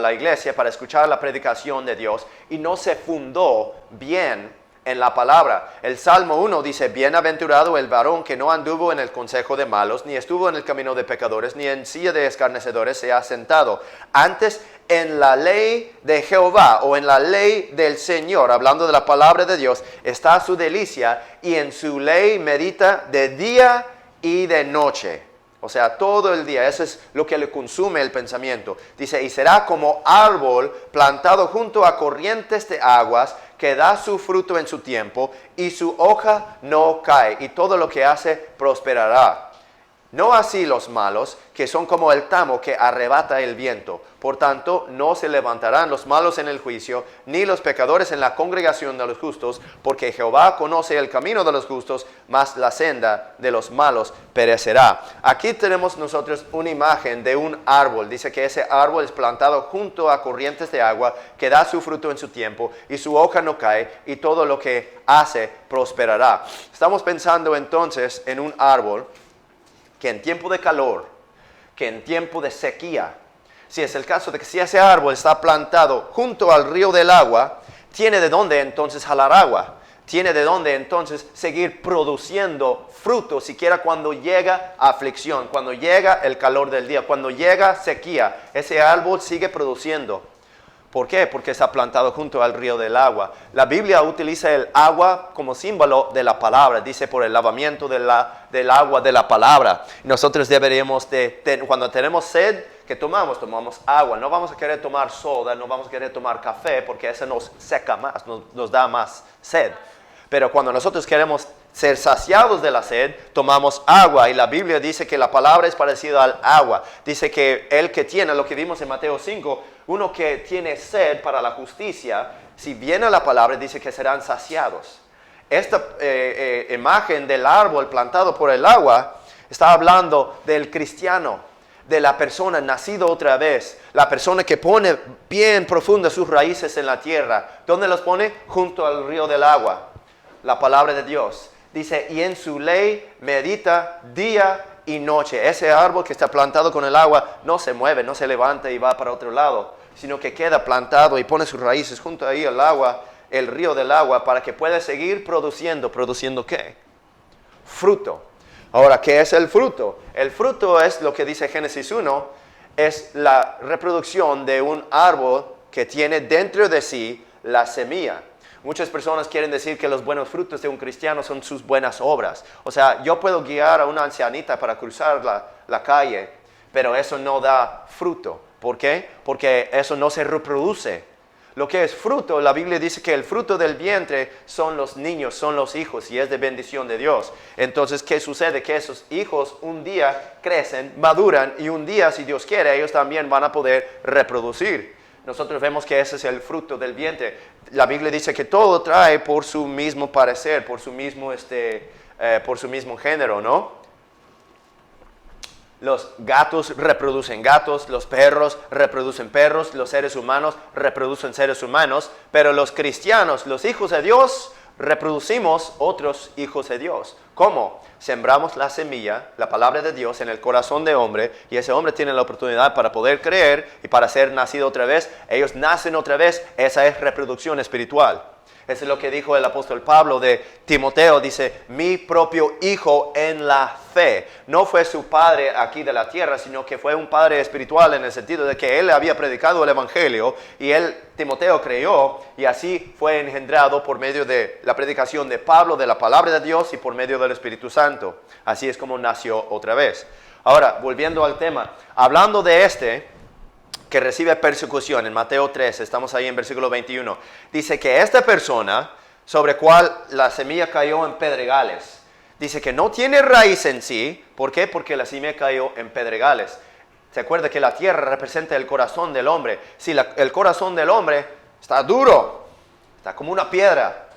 la iglesia para escuchar la predicación de Dios y no se fundó bien en la palabra. El Salmo 1 dice, bienaventurado el varón que no anduvo en el consejo de malos, ni estuvo en el camino de pecadores, ni en silla de escarnecedores se ha sentado. Antes en la ley de Jehová o en la ley del Señor, hablando de la palabra de Dios, está su delicia, y en su ley medita de día y de noche, o sea, todo el día. Eso es lo que le consume el pensamiento. Dice, y será como árbol plantado junto a corrientes de aguas, que da su fruto en su tiempo, y su hoja no cae, y todo lo que hace prosperará. No así los malos, que son como el tamo que arrebata el viento. Por tanto, no se levantarán los malos en el juicio, ni los pecadores en la congregación de los justos, porque Jehová conoce el camino de los justos, mas la senda de los malos perecerá. Aquí tenemos nosotros una imagen de un árbol. Dice que ese árbol es plantado junto a corrientes de agua, que da su fruto en su tiempo, y su hoja no cae, y todo lo que hace prosperará. Estamos pensando entonces en un árbol que en tiempo de calor, que en tiempo de sequía, si es el caso de que si ese árbol está plantado junto al río del agua, tiene de dónde entonces jalar agua, tiene de dónde entonces seguir produciendo fruto, siquiera cuando llega aflicción, cuando llega el calor del día, cuando llega sequía, ese árbol sigue produciendo. ¿Por qué? Porque está plantado junto al río del agua. La Biblia utiliza el agua como símbolo de la palabra. Dice por el lavamiento del agua de la palabra. Nosotros deberíamos, cuando tenemos sed, que tomamos? Tomamos agua. No vamos a querer tomar soda, no vamos a querer tomar café porque eso nos seca más, nos da más sed. Pero cuando nosotros queremos ser saciados de la sed, tomamos agua. Y la Biblia dice que la palabra es parecida al agua. Dice que el que tiene, lo que vimos en Mateo 5, uno que tiene sed para la justicia, si viene la palabra, dice que serán saciados. Esta imagen del árbol plantado por el agua está hablando del cristiano, de la persona nacido otra vez, la persona que pone bien profundas sus raíces en la tierra. ¿Dónde los pone? Junto al río del agua. La palabra de Dios. Dice, y en su ley medita día y noche. Ese árbol que está plantado con el agua no se mueve, no se levanta y va para otro lado, sino que queda plantado y pone sus raíces junto ahí al agua, el río del agua, para que pueda seguir produciendo. ¿Produciendo qué? Fruto. Ahora, ¿qué es el fruto? El fruto es lo que dice Génesis 1, es la reproducción de un árbol que tiene dentro de sí la semilla. Muchas personas quieren decir que los buenos frutos de un cristiano son sus buenas obras. O sea, yo puedo guiar a una ancianita para cruzar la calle, pero eso no da fruto. ¿Por qué? Porque eso no se reproduce. Lo que es fruto, la Biblia dice que el fruto del vientre son los niños, son los hijos, y es de bendición de Dios. Entonces, ¿qué sucede? Que esos hijos un día crecen, maduran, y un día, si Dios quiere, ellos también van a poder reproducir. Nosotros vemos que ese es el fruto del vientre. La Biblia dice que todo trae por su mismo parecer, por su mismo género, ¿no? Los gatos reproducen gatos, los perros reproducen perros, los seres humanos reproducen seres humanos, pero los cristianos, los hijos de Dios, reproducimos otros hijos de Dios. ¿Cómo? Sembramos la semilla, la palabra de Dios, en el corazón de hombre, y ese hombre tiene la oportunidad para poder creer y para ser nacido otra vez. Ellos nacen otra vez. Esa es reproducción espiritual. Eso es lo que dijo el apóstol Pablo de Timoteo. Dice, mi propio hijo en la fe. No fue su padre aquí de la tierra, sino que fue un padre espiritual, en el sentido de que él había predicado el evangelio y Timoteo creyó, y así fue engendrado por medio de la predicación de Pablo, de la palabra de Dios, y por medio del Espíritu Santo. Así es como nació otra vez. Ahora, volviendo al tema, hablando de que recibe persecución, en Mateo 3, estamos ahí en versículo 21, dice que esta persona, sobre cual la semilla cayó en pedregales, dice que no tiene raíz en sí. ¿Por qué? Porque la semilla cayó en pedregales. Se acuerda que la tierra representa el corazón del hombre. Si el corazón del hombre está duro, está como una piedra,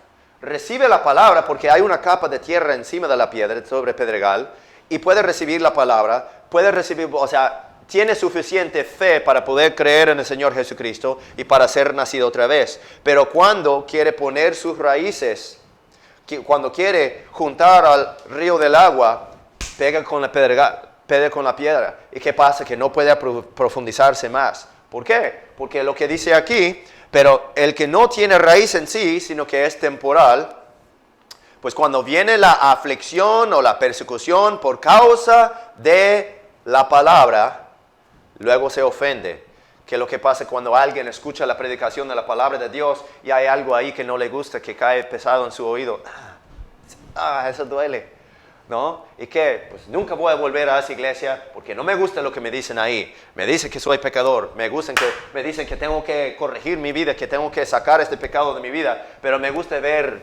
recibe la palabra porque hay una capa de tierra encima de la piedra, sobre pedregal, y puede recibir la palabra, tiene suficiente fe para poder creer en el Señor Jesucristo y para ser nacido otra vez. Pero cuando quiere poner sus raíces, cuando quiere juntar al río del agua, pega con la piedra. ¿Y qué pasa? Que no puede profundizarse más. ¿Por qué? Porque lo que dice aquí, pero el que no tiene raíz en sí, sino que es temporal, pues cuando viene la aflicción o la persecución por causa de la palabra, luego se ofende. Que lo que pasa cuando alguien escucha la predicación de la palabra de Dios y hay algo ahí que no le gusta, que cae pesado en su oído. Eso duele, ¿no? ¿Y qué? Pues nunca voy a volver a esa iglesia porque no me gusta lo que me dicen ahí. Me dicen que soy pecador, me dicen que tengo que corregir mi vida, que tengo que sacar este pecado de mi vida, pero me gusta ver,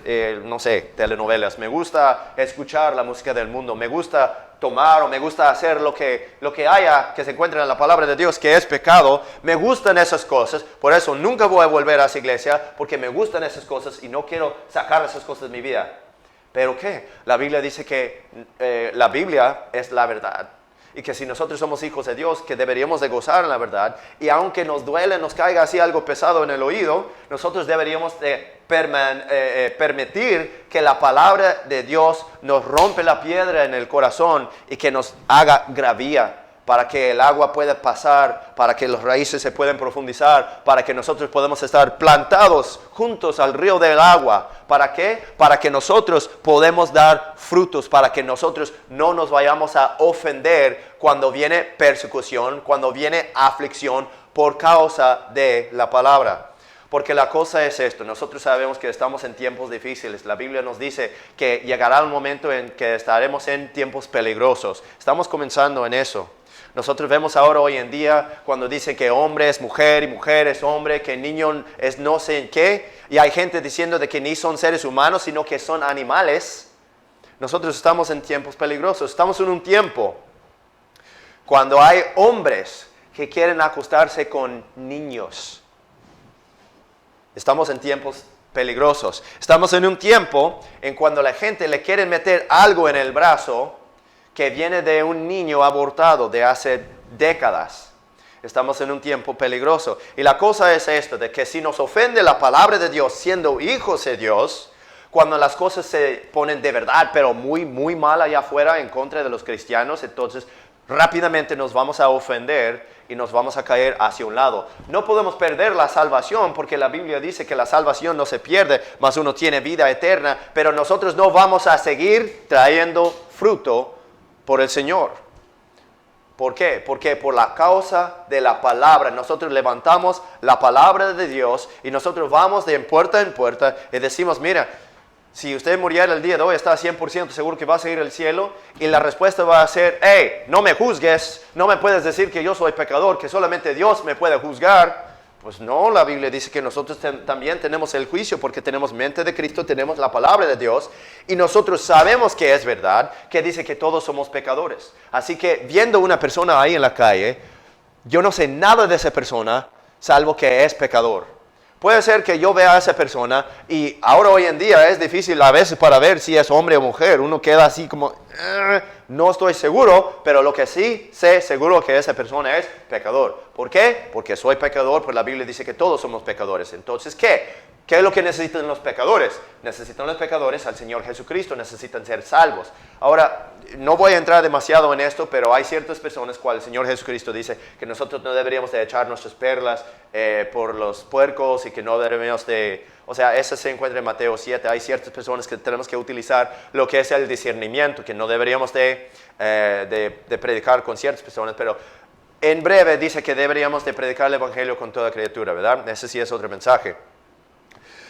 telenovelas, me gusta escuchar la música del mundo, me gusta tomar o me gusta hacer lo que haya que se encuentre en la palabra de Dios, que es pecado. Me gustan esas cosas, por eso nunca voy a volver a esa iglesia, porque me gustan esas cosas y no quiero sacar esas cosas de mi vida. ¿Pero qué? La Biblia dice que la Biblia es la verdad, y que si nosotros somos hijos de Dios, que deberíamos de gozar en la verdad, y aunque nos duele, nos caiga así algo pesado en el oído, nosotros deberíamos de permitir que la palabra de Dios nos rompe la piedra en el corazón y que nos haga gravía, para que el agua pueda pasar, para que las raíces se puedan profundizar, para que nosotros podamos estar plantados juntos al río del agua. ¿Para qué? Para que nosotros podamos dar frutos, para que nosotros no nos vayamos a ofender cuando viene persecución, cuando viene aflicción por causa de la palabra. Porque la cosa es esto, nosotros sabemos que estamos en tiempos difíciles. La Biblia nos dice que llegará un momento en que estaremos en tiempos peligrosos. Estamos comenzando en eso. Nosotros vemos ahora hoy en día cuando dicen que hombre es mujer y mujer es hombre, que niño es no sé qué. Y hay gente diciendo de que ni son seres humanos, sino que son animales. Nosotros estamos en tiempos peligrosos. Estamos en un tiempo cuando hay hombres que quieren acostarse con niños. Estamos en tiempos peligrosos. Estamos en un tiempo en cuando la gente le quiere meter algo en el brazo que viene de un niño abortado de hace décadas. Estamos en un tiempo peligroso. Y la cosa es esto, de que si nos ofende la palabra de Dios siendo hijos de Dios, cuando las cosas se ponen de verdad, pero muy, muy mal allá afuera en contra de los cristianos, entonces rápidamente nos vamos a ofender y nos vamos a caer hacia un lado. No podemos perder la salvación porque la Biblia dice que la salvación no se pierde, mas uno tiene vida eterna, pero nosotros no vamos a seguir trayendo fruto por el Señor. ¿Por qué? Porque por la causa de la palabra, nosotros levantamos la palabra de Dios y nosotros vamos de puerta en puerta y decimos, mira, si usted muriera el día de hoy, está 100% seguro que va a seguir al cielo. Y la respuesta va a ser, hey, no me juzgues, no me puedes decir que yo soy pecador, que solamente Dios me puede juzgar. Pues no, la Biblia dice que nosotros también tenemos el juicio porque tenemos mente de Cristo, tenemos la palabra de Dios. Y nosotros sabemos que es verdad, que dice que todos somos pecadores. Así que viendo una persona ahí en la calle, yo no sé nada de esa persona, salvo que es pecador. Puede ser que yo vea a esa persona y ahora hoy en día es difícil a veces para ver si es hombre o mujer. Uno queda así como, no estoy seguro, pero lo que sí sé seguro que esa persona es pecador. ¿Por qué? Porque soy pecador, pues la Biblia dice que todos somos pecadores. Entonces, ¿qué? ¿Qué es lo que necesitan los pecadores? Necesitan los pecadores al Señor Jesucristo, necesitan ser salvos. Ahora, no voy a entrar demasiado en esto, pero hay ciertas personas cual el Señor Jesucristo dice que nosotros no deberíamos de echar nuestras perlas por los puercos y que no deberíamos de... O sea, eso se encuentra en Mateo 7. Hay ciertas personas que tenemos que utilizar lo que es el discernimiento, que no deberíamos de predicar con ciertas personas, pero en breve dice que deberíamos de predicar el Evangelio con toda criatura, ¿verdad? Ese sí es otro mensaje.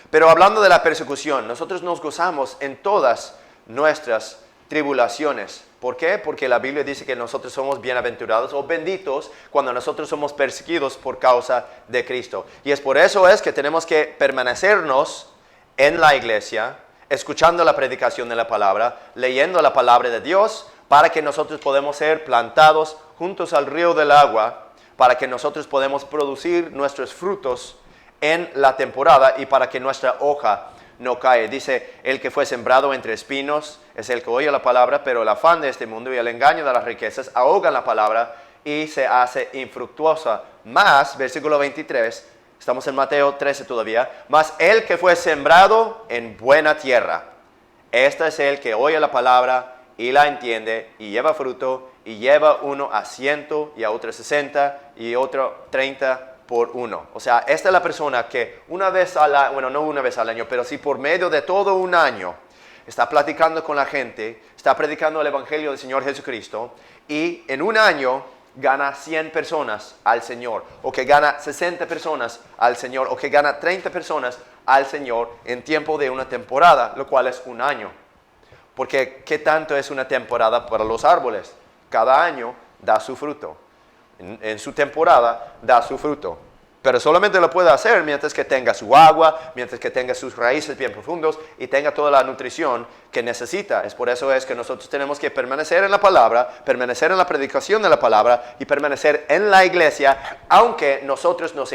Pero hablando de la persecución, nosotros nos gozamos en todas nuestras tribulaciones. ¿Por qué? Porque la Biblia dice que nosotros somos bienaventurados o benditos cuando nosotros somos perseguidos por causa de Cristo. Y es por eso es que tenemos que permanecernos en la iglesia, escuchando la predicación de la palabra, leyendo la palabra de Dios, para que nosotros podamos ser plantados juntos al río del agua, para que nosotros podamos producir nuestros frutos en la temporada y para que nuestra hoja no cae. Dice, el que fue sembrado entre espinos es el que oye la palabra, pero el afán de este mundo y el engaño de las riquezas ahogan la palabra y se hace infructuosa. Más, versículo 23, estamos en Mateo 13 todavía, más el que fue sembrado en buena tierra. Este es el que oye la palabra y la entiende y lleva fruto y lleva uno a 100 y a otro 60 y otro 30 por uno. O sea, esta es la persona que una vez al año, bueno, no una vez al año, pero sí por medio de todo un año, está platicando con la gente, está predicando el Evangelio del Señor Jesucristo y en un año gana 100 personas al Señor, o que gana 60 personas al Señor, o que gana 30 personas al Señor en tiempo de una temporada, lo cual es un año. Porque ¿qué tanto es una temporada para los árboles? Cada año da su fruto. En su temporada da su fruto. Pero solamente lo puede hacer mientras que tenga su agua, mientras que tenga sus raíces bien profundos y tenga toda la nutrición que necesita. Es por eso es que nosotros tenemos que permanecer en la palabra, permanecer en la predicación de la palabra y permanecer en la iglesia, aunque nosotros nos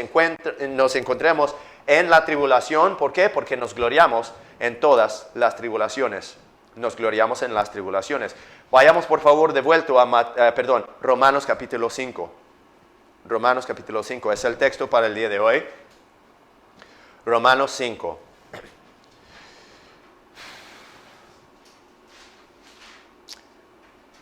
encontremos en la tribulación. ¿Por qué? Porque nos gloriamos en todas las tribulaciones. Nos gloriamos en las tribulaciones. Vayamos por favor de vuelta a Romanos capítulo 5. Romanos capítulo 5 es el texto para el día de hoy. Romanos 5.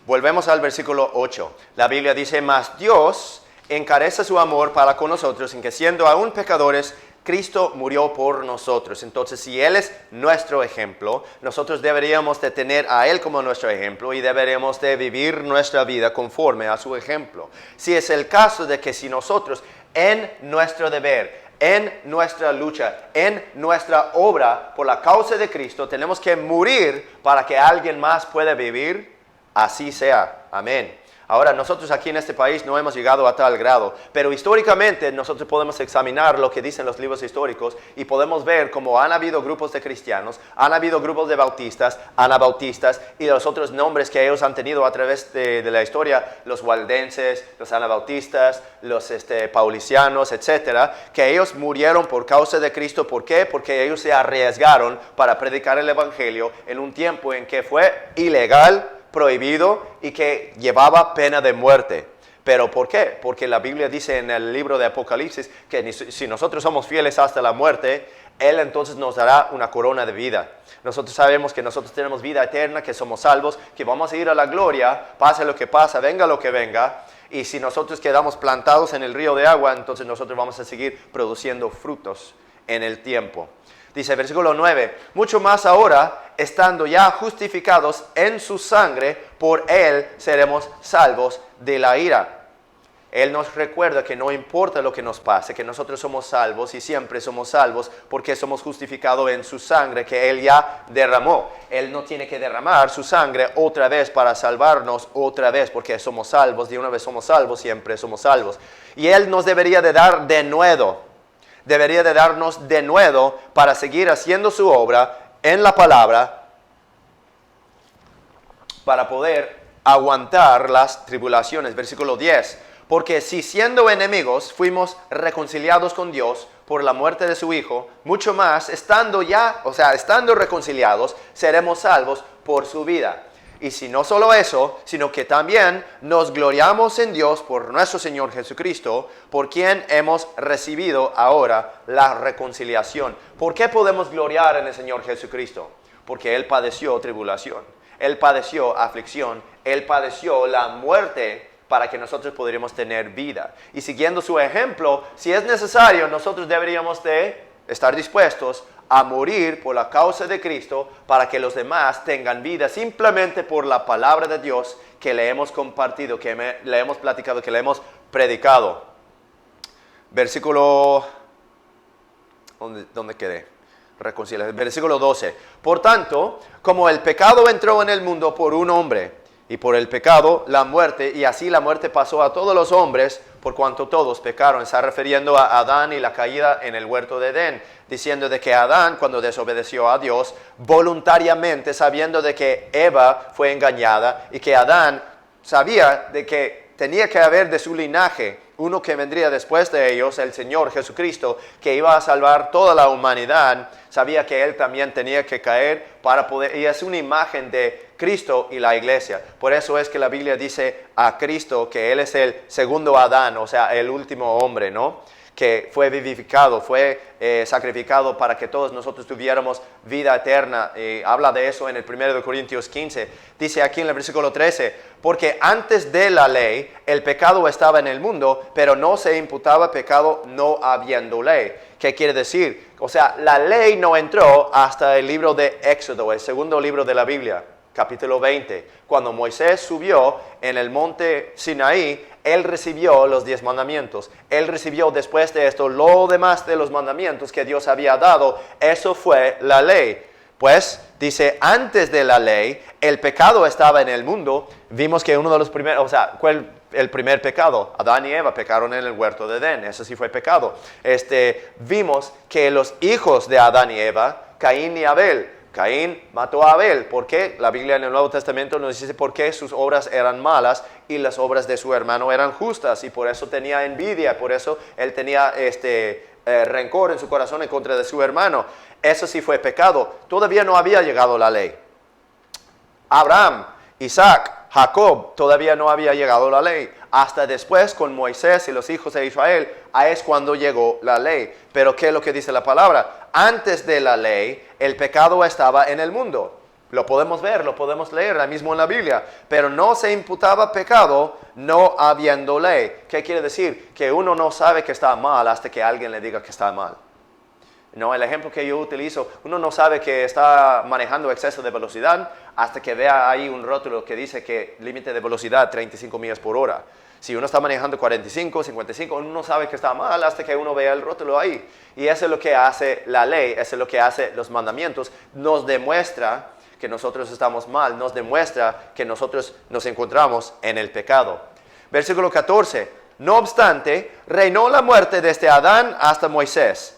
Volvemos al versículo 8. La Biblia dice, mas Dios encarece su amor para con nosotros en que siendo aún pecadores, Cristo murió por nosotros. Entonces, si Él es nuestro ejemplo, nosotros deberíamos de tener a Él como nuestro ejemplo y deberíamos de vivir nuestra vida conforme a su ejemplo. Si es el caso de que si nosotros en nuestro deber, en nuestra lucha, en nuestra obra por la causa de Cristo, tenemos que morir para que alguien más pueda vivir. Así sea. Amén. Ahora, nosotros aquí en este país no hemos llegado a tal grado, pero históricamente nosotros podemos examinar lo que dicen los libros históricos y podemos ver cómo han habido grupos de cristianos, han habido grupos de bautistas, anabautistas y los otros nombres que ellos han tenido a través de la historia, los waldenses, los anabautistas, los paulicianos, etcétera, que ellos murieron por causa de Cristo. ¿Por qué? Porque ellos se arriesgaron para predicar el evangelio en un tiempo en que fue ilegal, prohibido y que llevaba pena de muerte. ¿Pero por qué? Porque la Biblia dice en el libro de Apocalipsis que si nosotros somos fieles hasta la muerte, Él entonces nos dará una corona de vida. Nosotros sabemos que nosotros tenemos vida eterna, que somos salvos, que vamos a ir a la gloria, pase lo que pase, venga lo que venga. Y si nosotros quedamos plantados en el río de agua, entonces nosotros vamos a seguir produciendo frutos en el tiempo. Dice versículo 9, mucho más ahora, estando ya justificados en su sangre, por Él seremos salvos de la ira. Él nos recuerda que no importa lo que nos pase, que nosotros somos salvos y siempre somos salvos porque somos justificados en su sangre que Él ya derramó. Él no tiene que derramar su sangre otra vez para salvarnos otra vez porque somos salvos. De una vez somos salvos, siempre somos salvos. Y Él nos debería de dar de nuevo. Debería de darnos de nuevo para seguir haciendo su obra en la palabra para poder aguantar las tribulaciones. Versículo 10. Porque si siendo enemigos fuimos reconciliados con Dios por la muerte de su Hijo, mucho más estando reconciliados, seremos salvos por su vida. Y si no solo eso, sino que también nos gloriamos en Dios por nuestro Señor Jesucristo, por quien hemos recibido ahora la reconciliación. ¿Por qué podemos gloriar en el Señor Jesucristo? Porque Él padeció tribulación, Él padeció aflicción, Él padeció la muerte para que nosotros podríamos tener vida. Y siguiendo su ejemplo, si es necesario, nosotros deberíamos de estar dispuestos a morir por la causa de Cristo para que los demás tengan vida simplemente por la palabra de Dios que le hemos compartido, que le hemos platicado, que le hemos predicado. Versículo... ¿Dónde quedé? Reconciliación. Versículo 12. Por tanto, como el pecado entró en el mundo por un hombre, y por el pecado la muerte, y así la muerte pasó a todos los hombres, por cuanto todos pecaron. Está refiriendo a Adán y la caída en el huerto de Edén, diciendo de que Adán, cuando desobedeció a Dios, voluntariamente, sabiendo de que Eva fue engañada, y que Adán sabía de que tenía que haber de su linaje uno que vendría después de ellos, el Señor Jesucristo, que iba a salvar toda la humanidad, sabía que Él también tenía que caer para poder, y es una imagen de Cristo y la iglesia. Por eso es que la Biblia dice a Cristo que Él es el segundo Adán, o sea, el último hombre, ¿no? Que fue vivificado, fue sacrificado para que todos nosotros tuviéramos vida eterna. Habla de eso en el 1 Corintios 15. Dice aquí en el versículo 13, porque antes de la ley el pecado estaba en el mundo, pero no se imputaba pecado no habiendo ley. ¿Qué quiere decir? O sea, la ley no entró hasta el libro de Éxodo, el segundo libro de la Biblia, capítulo 20. Cuando Moisés subió en el monte Sinaí, Él recibió los 10 mandamientos. Él recibió después de esto lo demás de los mandamientos que Dios había dado. Eso fue la ley. Pues, dice, antes de la ley, el pecado estaba en el mundo. Vimos que uno de los primeros, o sea, el primer pecado, Adán y Eva pecaron en el huerto de Edén. Eso sí fue pecado. Vimos que los hijos de Adán y Eva, Caín y Abel, Caín mató a Abel. ¿Por qué? La Biblia en el Nuevo Testamento nos dice por qué sus obras eran malas y las obras de su hermano eran justas, y por eso tenía envidia, por eso él tenía rencor en su corazón en contra de su hermano. Eso sí fue pecado. Todavía no había llegado la ley. Abraham, Isaac, Jacob, todavía no había llegado la ley. Hasta después, con Moisés y los hijos de Israel, ahí es cuando llegó la ley. Pero ¿qué es lo que dice la palabra? Antes de la ley, el pecado estaba en el mundo. Lo podemos ver, lo podemos leer ahí mismo en la Biblia. Pero no se imputaba pecado no habiendo ley. ¿Qué quiere decir? Que uno no sabe que está mal hasta que alguien le diga que está mal. No, el ejemplo que yo utilizo, uno no sabe que está manejando exceso de velocidad hasta que vea ahí un rótulo que dice que límite de velocidad 35 millas por hora. Si uno está manejando 45, 55, uno no sabe que está mal hasta que uno vea el rótulo ahí. Y eso es lo que hace la ley, eso es lo que hace los mandamientos. Nos demuestra que nosotros estamos mal, nos demuestra que nosotros nos encontramos en el pecado. Versículo 14. No obstante, reinó la muerte desde Adán hasta Moisés,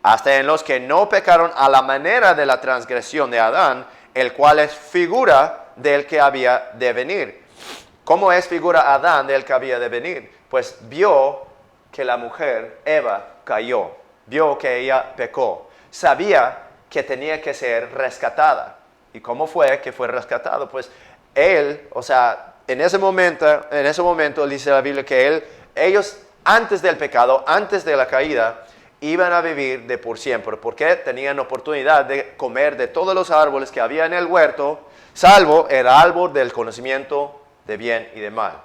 hasta en los que no pecaron a la manera de la transgresión de Adán, el cual es figura del que había de venir. ¿Cómo es figura Adán del que había de venir? Pues vio que la mujer, Eva, cayó, vio que ella pecó, sabía que tenía que ser rescatada. ¿Y cómo fue que fue rescatado? Pues él, o sea, en ese momento dice la Biblia que ellos antes del pecado, antes de la caída, iban a vivir de por siempre, porque tenían oportunidad de comer de todos los árboles que había en el huerto, salvo el árbol del conocimiento de bien y de mal.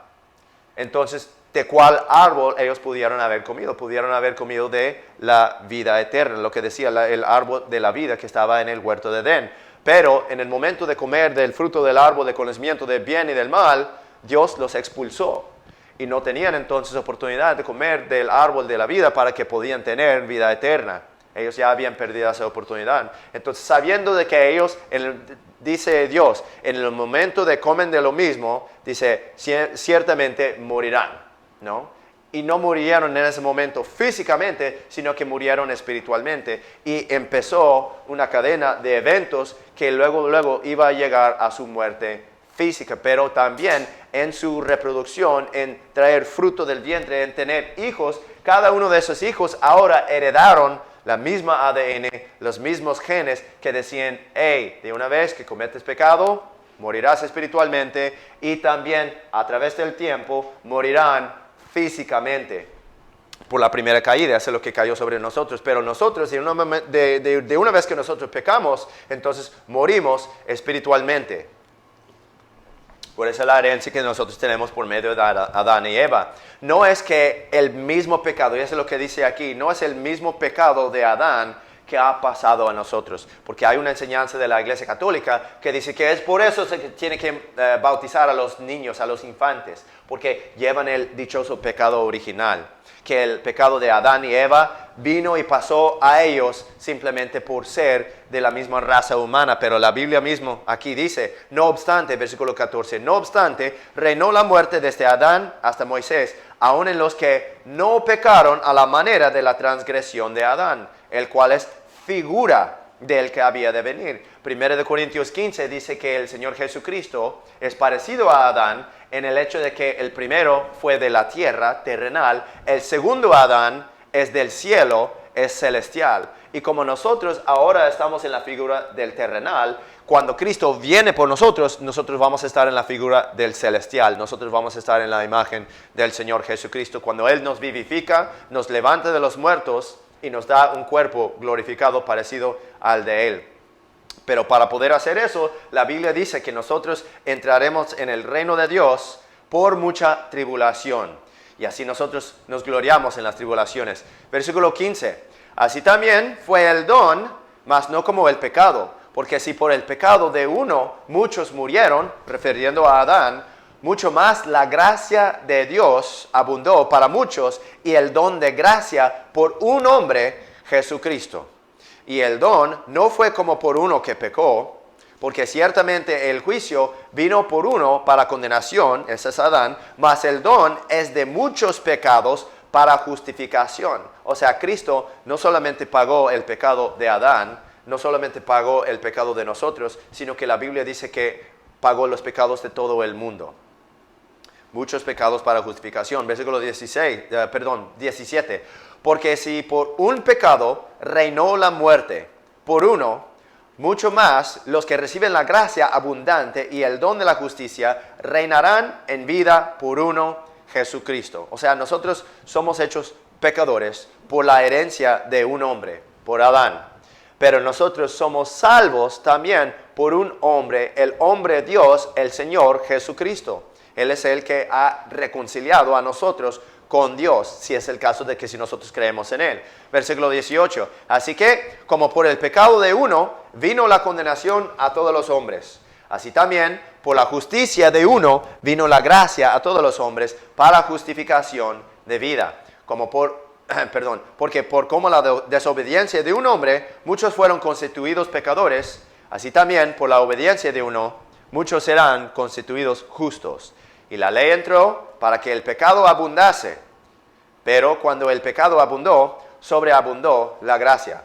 Entonces, ¿de cuál árbol ellos pudieron haber comido? Pudieron haber comido de la vida eterna, lo que decía el árbol de la vida que estaba en el huerto de Edén. Pero en el momento de comer del fruto del árbol de conocimiento del bien y del mal, Dios los expulsó. Y no tenían entonces oportunidad de comer del árbol de la vida para que podían tener vida eterna. Ellos ya habían perdido esa oportunidad. Entonces, sabiendo de que ellos, dice Dios, en el momento de comen de lo mismo, dice, ciertamente morirán, ¿no? Y no murieron en ese momento físicamente, sino que murieron espiritualmente. Y empezó una cadena de eventos que luego iba a llegar a su muerte física, pero también en su reproducción, en traer fruto del vientre, en tener hijos. Cada uno de esos hijos ahora heredaron la misma ADN, los mismos genes que decían, hey, de una vez que cometes pecado, morirás espiritualmente y también a través del tiempo morirán físicamente por la primera caída. Eso es lo que cayó sobre nosotros. Pero nosotros, de una vez que nosotros pecamos, entonces morimos espiritualmente. Por eso la herencia que nosotros tenemos por medio de Adán y Eva. No es que el mismo pecado, y eso es lo que dice aquí, no es el mismo pecado de Adán que ha pasado a nosotros. Porque hay una enseñanza de la Iglesia Católica que dice que es por eso que tiene que bautizar a los niños, a los infantes, porque llevan el dichoso pecado original. Que el pecado de Adán y Eva vino y pasó a ellos simplemente por ser de la misma raza humana. Pero la Biblia mismo aquí dice, no obstante, versículo 14, no obstante, reinó la muerte desde Adán hasta Moisés, aun en los que no pecaron a la manera de la transgresión de Adán, el cual es figura del que había de venir. 1 Corintios 15 dice que el Señor Jesucristo es parecido a Adán en el hecho de que el primero fue de la tierra, terrenal, el segundo Adán es del cielo, es celestial. Y como nosotros ahora estamos en la figura del terrenal, cuando Cristo viene por nosotros, nosotros vamos a estar en la figura del celestial, nosotros vamos a estar en la imagen del Señor Jesucristo. Cuando Él nos vivifica, nos levanta de los muertos y nos da un cuerpo glorificado parecido al de Él. Pero para poder hacer eso, la Biblia dice que nosotros entraremos en el reino de Dios por mucha tribulación. Y así nosotros nos gloriamos en las tribulaciones. Versículo 15. Así también fue el don, mas no como el pecado. Porque si por el pecado de uno muchos murieron, refiriendo a Adán, mucho más la gracia de Dios abundó para muchos y el don de gracia por un hombre, Jesucristo. Y el don no fue como por uno que pecó, porque ciertamente el juicio vino por uno para condenación, ese es Adán, mas el don es de muchos pecados para justificación. O sea, Cristo no solamente pagó el pecado de Adán, no solamente pagó el pecado de nosotros, sino que la Biblia dice que pagó los pecados de todo el mundo. Muchos pecados para justificación. Versículo 17. Porque si por un pecado reinó la muerte, por uno, mucho más los que reciben la gracia abundante y el don de la justicia reinarán en vida por uno, Jesucristo. O sea, nosotros somos hechos pecadores por la herencia de un hombre, por Adán. Pero nosotros somos salvos también por un hombre, el hombre Dios, el Señor Jesucristo. Él es el que ha reconciliado a nosotros con Dios, si es el caso de que si nosotros creemos en Él. Versículo 18. Así que, como por el pecado de uno, vino la condenación a todos los hombres. Así también, por la justicia de uno, vino la gracia a todos los hombres para justificación de vida. Porque por como la desobediencia de un hombre, muchos fueron constituidos pecadores, así también por la obediencia de uno, muchos serán constituidos justos. Y la ley entró para que el pecado abundase, pero cuando el pecado abundó, sobreabundó la gracia.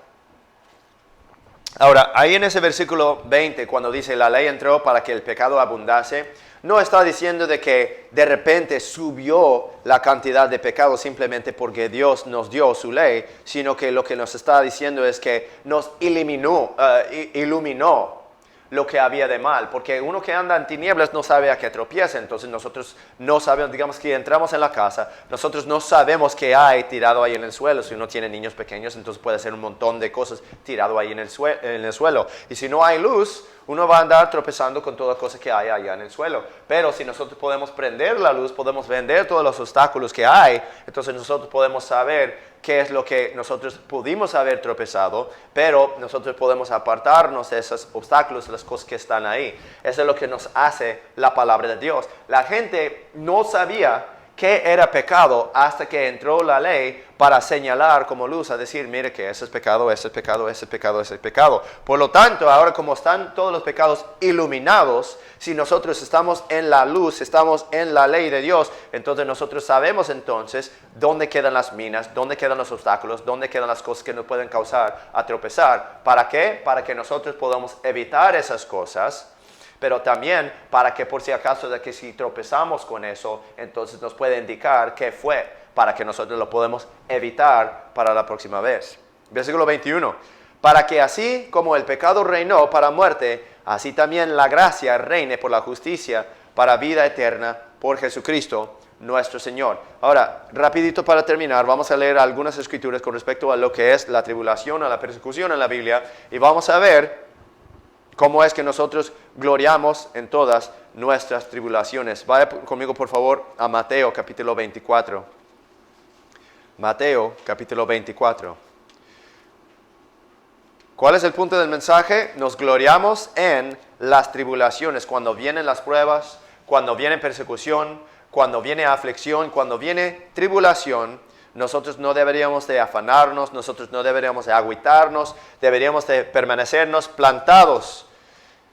Ahora, ahí en ese versículo 20, cuando dice la ley entró para que el pecado abundase, no está diciendo de que de repente subió la cantidad de pecado simplemente porque Dios nos dio su ley, sino que lo que nos está diciendo es que nos iluminó lo que había de mal, porque uno que anda en tinieblas no sabe a qué tropieza. Entonces nosotros no sabemos, digamos que entramos en la casa, nosotros no sabemos qué hay tirado ahí en el suelo. Si uno tiene niños pequeños, entonces puede ser un montón de cosas tirado ahí en el suelo. Y si no hay luz, uno va a andar tropezando con toda cosa que hay allá en el suelo. Pero si nosotros podemos prender la luz, podemos ver todos los obstáculos que hay, entonces nosotros podemos saber qué es lo que nosotros pudimos haber tropezado, pero nosotros podemos apartarnos de esos obstáculos, las cosas que están ahí. Eso es lo que nos hace la palabra de Dios. La gente no sabía qué era pecado hasta que entró la ley para señalar como luz, a decir, mire que ese es pecado, ese es pecado, ese es pecado, ese es pecado. Por lo tanto, ahora como están todos los pecados iluminados, si nosotros estamos en la luz, estamos en la ley de Dios, entonces nosotros sabemos entonces dónde quedan las minas, dónde quedan los obstáculos, dónde quedan las cosas que nos pueden causar a tropezar. ¿Para qué? Para que nosotros podamos evitar esas cosas, pero también para que por si acaso de que si tropezamos con eso, entonces nos puede indicar qué fue, para que nosotros lo podamos evitar para la próxima vez. Versículo 21. Para que así como el pecado reinó para muerte, así también la gracia reine por la justicia para vida eterna por Jesucristo nuestro Señor. Ahora, rapidito para terminar, vamos a leer algunas escrituras con respecto a lo que es la tribulación, a la persecución en la Biblia, y vamos a ver cómo es que nosotros gloriamos en todas nuestras tribulaciones. Vaya conmigo, por favor, a Mateo capítulo 24. Mateo capítulo 24. ¿Cuál es el punto del mensaje? Nos gloriamos en las tribulaciones, cuando vienen las pruebas, cuando viene persecución, cuando viene aflicción, cuando viene tribulación. Nosotros no deberíamos de afanarnos, nosotros no deberíamos de agüitarnos, deberíamos de permanecernos plantados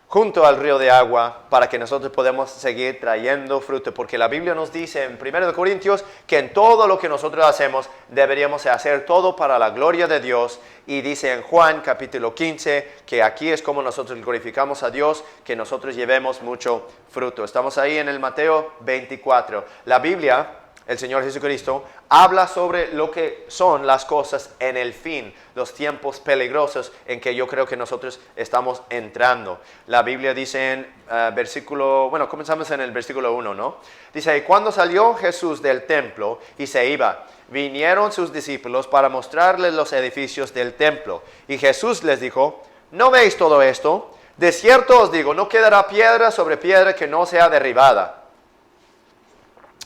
junto al río de agua para que nosotros podamos seguir trayendo fruto, porque la Biblia nos dice en 1 Corintios que en todo lo que nosotros hacemos deberíamos hacer todo para la gloria de Dios, y dice en Juan capítulo 15 que aquí es como nosotros glorificamos a Dios, que nosotros llevemos mucho fruto. Estamos ahí en el Mateo 24. La Biblia, el Señor Jesucristo, habla sobre lo que son las cosas en el fin, los tiempos peligrosos en que yo creo que nosotros estamos entrando. La Biblia dice en comenzamos en el versículo 1, ¿no? Dice, cuando salió Jesús del templo y se iba, vinieron sus discípulos para mostrarles los edificios del templo. Y Jesús les dijo, ¿no veis todo esto? De cierto os digo, no quedará piedra sobre piedra que no sea derribada.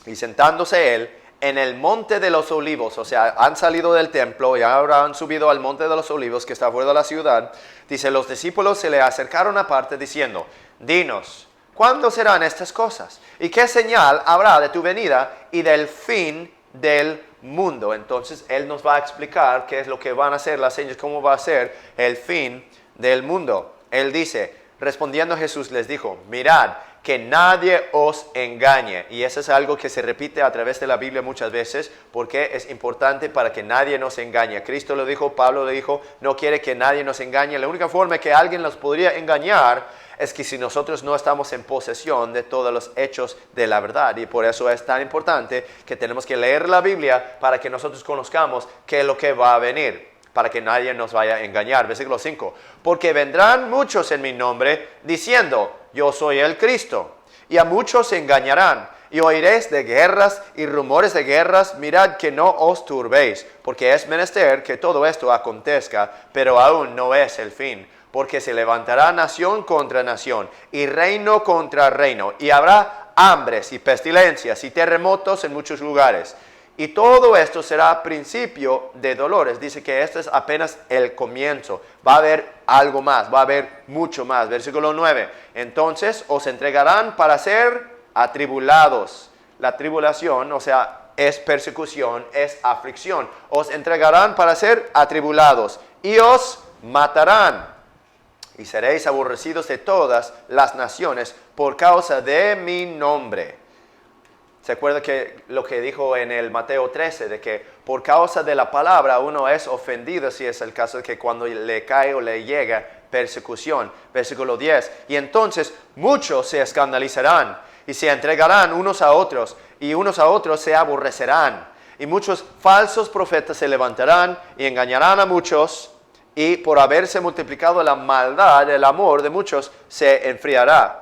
Y sentándose él en el monte de los olivos, o sea, han salido del templo y ahora han subido al monte de los olivos que está fuera de la ciudad, dice, los discípulos se le acercaron aparte diciendo, dinos, ¿cuándo serán estas cosas? ¿Y qué señal habrá de tu venida y del fin del mundo? Entonces él nos va a explicar qué es lo que van a ser las señas, cómo va a ser el fin del mundo. Él dice, respondiendo Jesús les dijo, mirad, que nadie os engañe. Y eso es algo que se repite a través de la Biblia muchas veces, porque es importante para que nadie nos engañe. Cristo lo dijo, Pablo lo dijo, no quiere que nadie nos engañe. La única forma que alguien nos podría engañar es que si nosotros no estamos en posesión de todos los hechos de la verdad. Y por eso es tan importante que tenemos que leer la Biblia para que nosotros conozcamos qué es lo que va a venir, para que nadie nos vaya a engañar. Versículo 5. Porque vendrán muchos en mi nombre diciendo, yo soy el Cristo. Y a muchos se engañarán. Y oiréis de guerras y rumores de guerras. Mirad que no os turbéis, porque es menester que todo esto acontezca, pero aún no es el fin. Porque se levantará nación contra nación y reino contra reino. Y habrá hambres y pestilencias y terremotos en muchos lugares. Y todo esto será principio de dolores. Dice que este es apenas el comienzo. Va a haber algo más, va a haber mucho más. Versículo 9. Entonces os entregarán para ser atribulados. La tribulación, o sea, es persecución, es aflicción. Os entregarán para ser atribulados y os matarán. Y seréis aborrecidos de todas las naciones por causa de mi nombre. ¿Se acuerda que lo que dijo en el Mateo 13? De que por causa de la palabra uno es ofendido, si es el caso de que cuando le cae o le llega persecución. Versículo 10. Y entonces muchos se escandalizarán y se entregarán unos a otros y unos a otros se aborrecerán. Y muchos falsos profetas se levantarán y engañarán a muchos. Y por haberse multiplicado la maldad, el amor de muchos se enfriará.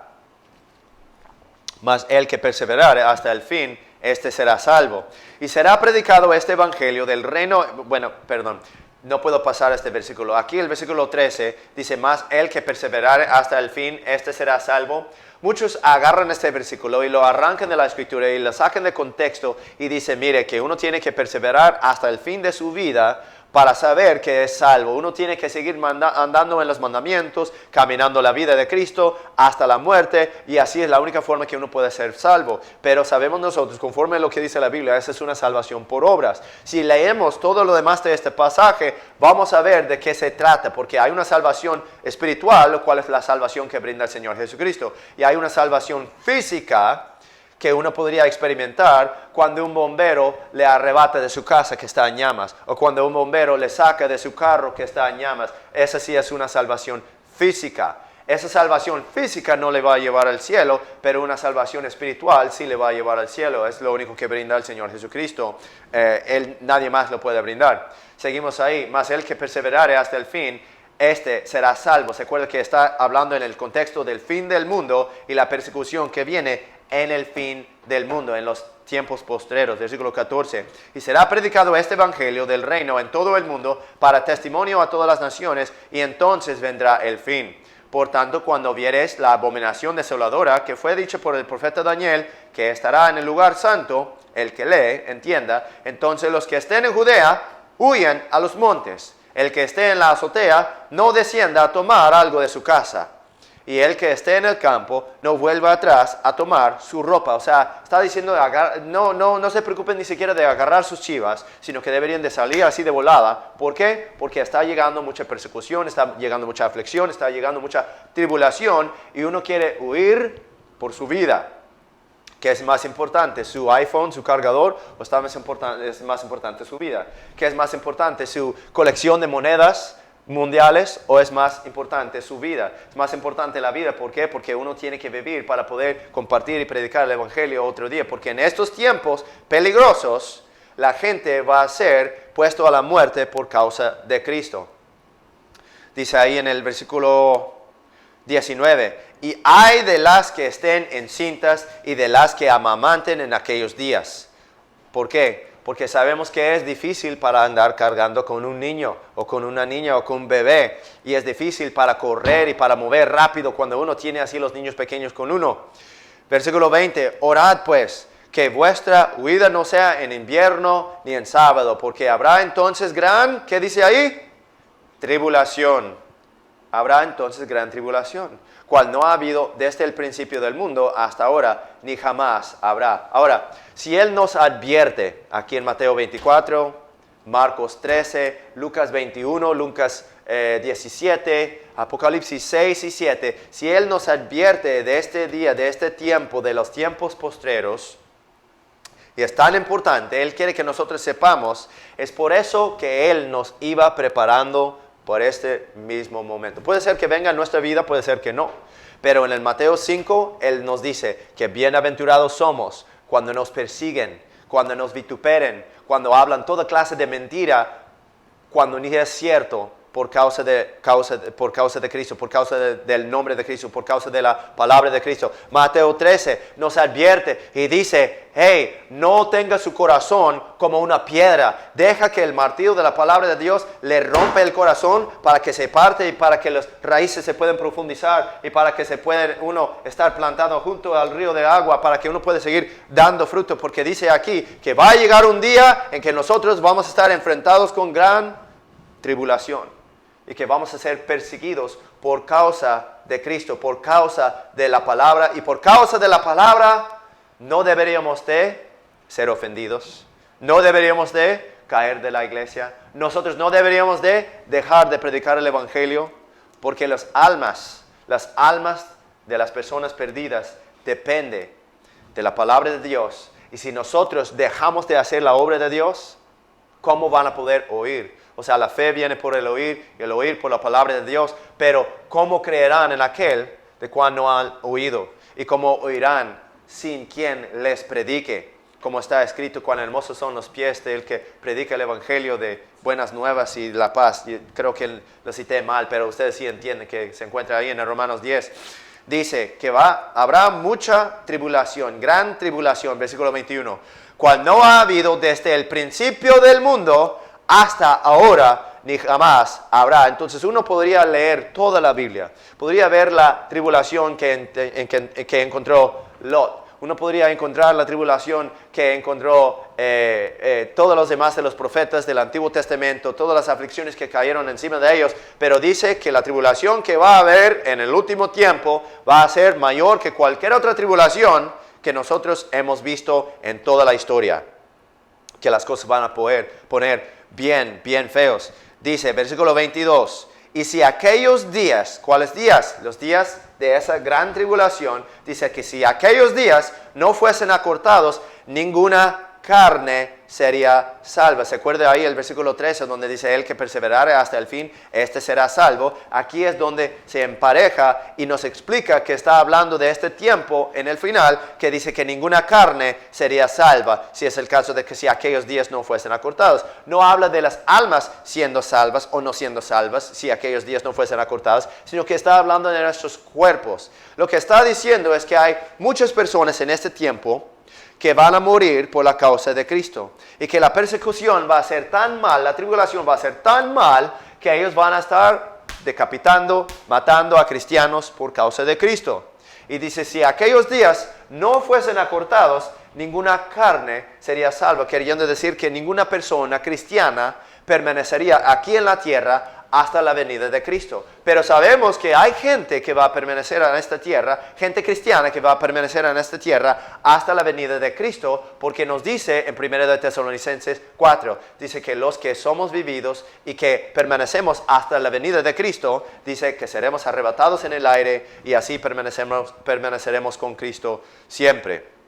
Mas el que perseverare hasta el fin, este será salvo. Y será predicado este evangelio del reino, no puedo pasar este versículo. Aquí el versículo 13 dice, mas el que perseverare hasta el fin, este será salvo. Muchos agarran este versículo y lo arrancan de la escritura y lo sacan de contexto y dicen, mire, que uno tiene que perseverar hasta el fin de su vida para saber que es salvo. Uno tiene que seguir andando en los mandamientos, caminando la vida de Cristo hasta la muerte, y así es la única forma que uno puede ser salvo. Pero sabemos nosotros, conforme a lo que dice la Biblia, esa es una salvación por obras. Si leemos todo lo demás de este pasaje, vamos a ver de qué se trata, porque hay una salvación espiritual, lo cual es la salvación que brinda el Señor Jesucristo, y hay una salvación física que uno podría experimentar cuando un bombero le arrebata de su casa que está en llamas, o cuando un bombero le saca de su carro que está en llamas. Esa sí es una salvación física. Esa salvación física no le va a llevar al cielo, pero una salvación espiritual sí le va a llevar al cielo. Es lo único que brinda el Señor Jesucristo. Nadie más lo puede brindar. Seguimos ahí. Mas el que perseverare hasta el fin, este será salvo. Se acuerda que está hablando en el contexto del fin del mundo y la persecución que viene en el fin del mundo, en los tiempos postreros. Versículo 14. Y será predicado este evangelio del reino en todo el mundo para testimonio a todas las naciones, y entonces vendrá el fin. Por tanto, cuando vieres la abominación desoladora que fue dicha por el profeta Daniel, que estará en el lugar santo, el que lee, entienda, entonces los que estén en Judea huyan a los montes. El que esté en la azotea no descienda a tomar algo de su casa. Y el que esté en el campo no vuelva atrás a tomar su ropa. O sea, está diciendo, no se preocupen ni siquiera de agarrar sus chivas, sino que deberían de salir así de volada. ¿Por qué? Porque está llegando mucha persecución, está llegando mucha aflicción, está llegando mucha tribulación, y uno quiere huir por su vida. ¿Qué es más importante? ¿Su iPhone, su cargador? ¿O es más importante su vida? ¿Qué es más importante? ¿Su colección de monedas mundiales, o es más importante su vida? Es más importante la vida. ¿Por qué? Porque uno tiene que vivir para poder compartir y predicar el evangelio otro día, porque en estos tiempos peligrosos la gente va a ser puesto a la muerte por causa de Cristo. Dice ahí en el versículo 19, y ay de las que estén encintas y de las que amamanten en aquellos días. ¿Por qué? Porque sabemos que es difícil para andar cargando con un niño o con una niña o con un bebé, y es difícil para correr y para mover rápido cuando uno tiene así los niños pequeños con uno. Versículo 20, orad pues que vuestra huida no sea en invierno ni en sábado, porque habrá entonces gran, ¿qué dice ahí? Tribulación. Habrá entonces gran tribulación, cual no ha habido desde el principio del mundo hasta ahora, ni jamás habrá. Ahora, si Él nos advierte aquí en Mateo 24, Marcos 13, Lucas 21, Lucas 17, Apocalipsis 6 y 7, si Él nos advierte de este día, de este tiempo, de los tiempos postreros, y es tan importante, Él quiere que nosotros sepamos, es por eso que Él nos iba preparando por este mismo momento. Puede ser que venga en nuestra vida, puede ser que no. Pero en el Mateo 5, Él nos dice que bienaventurados somos cuando nos persiguen, cuando nos vituperen, cuando hablan toda clase de mentira, cuando ni es cierto por causa de Cristo, por causa del nombre de Cristo, por causa de la palabra de Cristo. Mateo 13 nos advierte y dice, hey, no tenga su corazón como una piedra. Deja que el martillo de la palabra de Dios le rompa el corazón para que se parte y para que las raíces se puedan profundizar y para que se pueda uno estar plantado junto al río de agua, para que uno pueda seguir dando fruto. Porque dice aquí que va a llegar un día en que nosotros vamos a estar enfrentados con gran tribulación. Y que vamos a ser perseguidos por causa de Cristo, por causa de la palabra. Y por causa de la palabra no deberíamos de ser ofendidos. No deberíamos de caer de la iglesia. Nosotros no deberíamos de dejar de predicar el evangelio. Porque las almas de las personas perdidas dependen de la palabra de Dios. Y si nosotros dejamos de hacer la obra de Dios, ¿cómo van a poder oír? O sea, la fe viene por el oír y el oír por la palabra de Dios. Pero ¿cómo creerán en aquel de cual no han oído? ¿Y cómo oirán sin quien les predique? Como está escrito, cuán hermosos son los pies del que predica el evangelio de buenas nuevas y la paz. Y creo que lo cité mal, pero ustedes sí entienden que se encuentra ahí en el Romanos 10. Dice que habrá mucha tribulación, gran tribulación, versículo 21. Cual no ha habido desde el principio del mundo hasta ahora, ni jamás habrá. Entonces uno podría leer toda la Biblia. Podría ver la tribulación que encontró Lot. Uno podría encontrar la tribulación que encontró todos los demás de los profetas del Antiguo Testamento, todas las aflicciones que cayeron encima de ellos. Pero dice que la tribulación que va a haber en el último tiempo va a ser mayor que cualquier otra tribulación que nosotros hemos visto en toda la historia. Que las cosas van a poner bien feos. Dice, versículo 22, y si aquellos días, ¿cuáles días? Los días de esa gran tribulación, dice que si aquellos días no fuesen acortados, ninguna carne sería salva. ¿Se acuerda ahí el versículo 13 donde dice, el que perseverare hasta el fin, este será salvo? Aquí es donde se empareja y nos explica que está hablando de este tiempo en el final, que dice que ninguna carne sería salva, si es el caso de que si aquellos días no fuesen acortados. No habla de las almas siendo salvas o no siendo salvas, si aquellos días no fuesen acortados, sino que está hablando de nuestros cuerpos. Lo que está diciendo es que hay muchas personas en este tiempo que van a morir por la causa de Cristo. Y que la persecución va a ser tan mal, la tribulación va a ser tan mal, que ellos van a estar decapitando, matando a cristianos por causa de Cristo. Y dice, si aquellos días no fuesen acortados, ninguna carne sería salva, queriendo decir que ninguna persona cristiana permanecería aquí en la tierra hasta la venida de Cristo. Pero sabemos que hay gente que va a permanecer en esta tierra, gente cristiana que va a permanecer en esta tierra hasta la venida de Cristo, porque nos dice en 1 de Tesalonicenses 4, dice que los que somos vividos y que permanecemos hasta la venida de Cristo, dice que seremos arrebatados en el aire y así permaneceremos con Cristo siempre.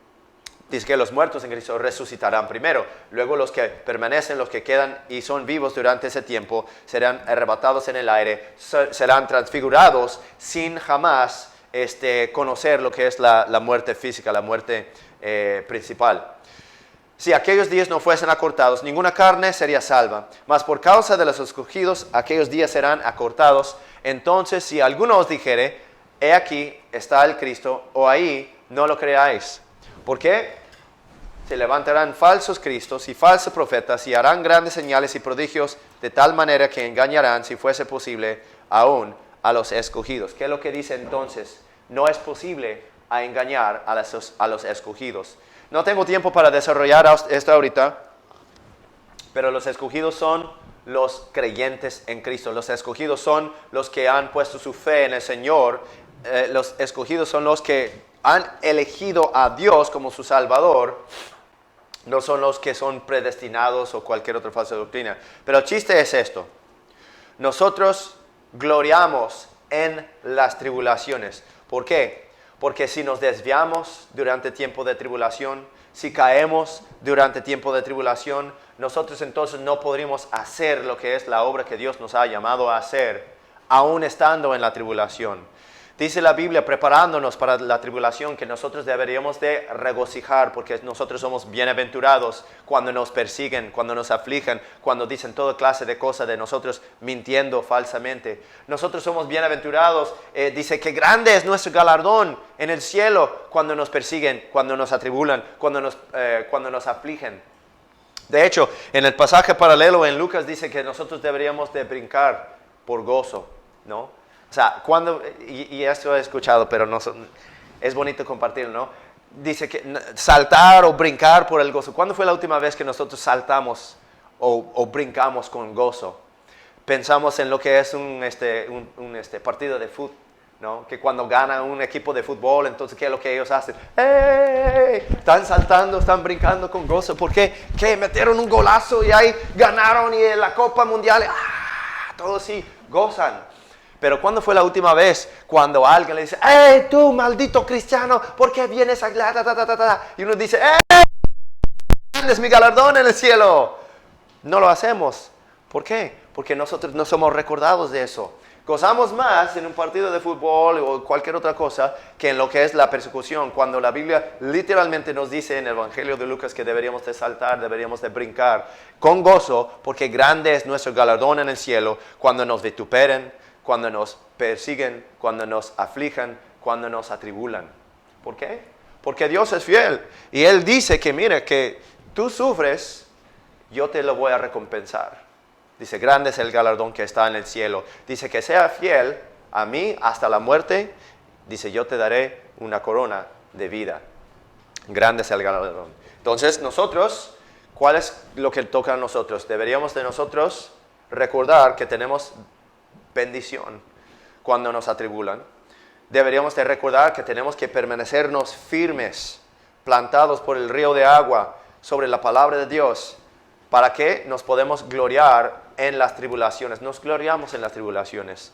Dice que los muertos en Cristo resucitarán primero. Luego los que permanecen, los que quedan y son vivos durante ese tiempo, serán arrebatados en el aire, serán transfigurados sin jamás conocer lo que es la muerte física, la muerte principal. Si aquellos días no fuesen acortados, ninguna carne sería salva. Mas por causa de los escogidos, aquellos días serán acortados. Entonces, si alguno os dijere, he aquí está el Cristo, o ahí, no lo creáis. ¿Por qué? Se levantarán falsos cristos y falsos profetas y harán grandes señales y prodigios de tal manera que engañarán, si fuese posible, aún a los escogidos. ¿Qué es lo que dice entonces? No es posible engañar a los escogidos. No tengo tiempo para desarrollar esto ahorita, pero los escogidos son los creyentes en Cristo. Los escogidos son los que han puesto su fe en el Señor. Los escogidos son los que han elegido a Dios como su Salvador, no son los que son predestinados o cualquier otra falsa doctrina. Pero el chiste es esto: nosotros gloriamos en las tribulaciones. ¿Por qué? Porque si nos desviamos durante tiempo de tribulación, si caemos durante tiempo de tribulación, nosotros entonces no podríamos hacer lo que es la obra que Dios nos ha llamado a hacer, aún estando en la tribulación. Dice la Biblia, preparándonos para la tribulación, que nosotros deberíamos de regocijar, porque nosotros somos bienaventurados cuando nos persiguen, cuando nos afligen, cuando dicen toda clase de cosas de nosotros mintiendo falsamente. Nosotros somos bienaventurados, dice que grande es nuestro galardón en el cielo cuando nos persiguen, cuando nos atribulan, cuando nos afligen. De hecho, en el pasaje paralelo en Lucas dice que nosotros deberíamos de brincar por gozo, ¿no? O sea, y esto he escuchado, pero no, es bonito compartirlo, ¿no? Dice que saltar o brincar por el gozo. ¿Cuándo fue la última vez que nosotros saltamos o brincamos con gozo? Pensamos en lo que es un partido de fútbol, ¿no? Que cuando gana un equipo de fútbol, entonces, ¿qué es lo que ellos hacen? ¡Ey! Están saltando, están brincando con gozo. ¿Por qué? Que metieron un golazo y ahí ganaron y en la Copa Mundial, todos sí gozan. Pero ¿cuándo fue la última vez cuando alguien le dice, ¡hey, tú, maldito cristiano, ¿por qué vienes a...? Y uno dice, ¡hey, es mi galardón en el cielo! No lo hacemos. ¿Por qué? Porque nosotros no somos recordados de eso. Gozamos más en un partido de fútbol o cualquier otra cosa que en lo que es la persecución, cuando la Biblia literalmente nos dice en el Evangelio de Lucas que deberíamos de saltar, deberíamos de brincar con gozo, porque grande es nuestro galardón en el cielo cuando nos vituperen, cuando nos persiguen, cuando nos aflijan, cuando nos atribulan. ¿Por qué? Porque Dios es fiel. Y Él dice que, mire, que tú sufres, yo te lo voy a recompensar. Dice, grande es el galardón que está en el cielo. Dice que sea fiel a mí hasta la muerte. Dice, yo te daré una corona de vida. Grande es el galardón. Entonces, nosotros, ¿cuál es lo que toca a nosotros? Deberíamos de nosotros recordar que tenemos bendición cuando nos atribulan. Deberíamos de recordar que tenemos que permanecernos firmes, plantados por el río de agua, sobre la palabra de Dios, para que nos podemos gloriar en las tribulaciones. Nos gloriamos en las tribulaciones.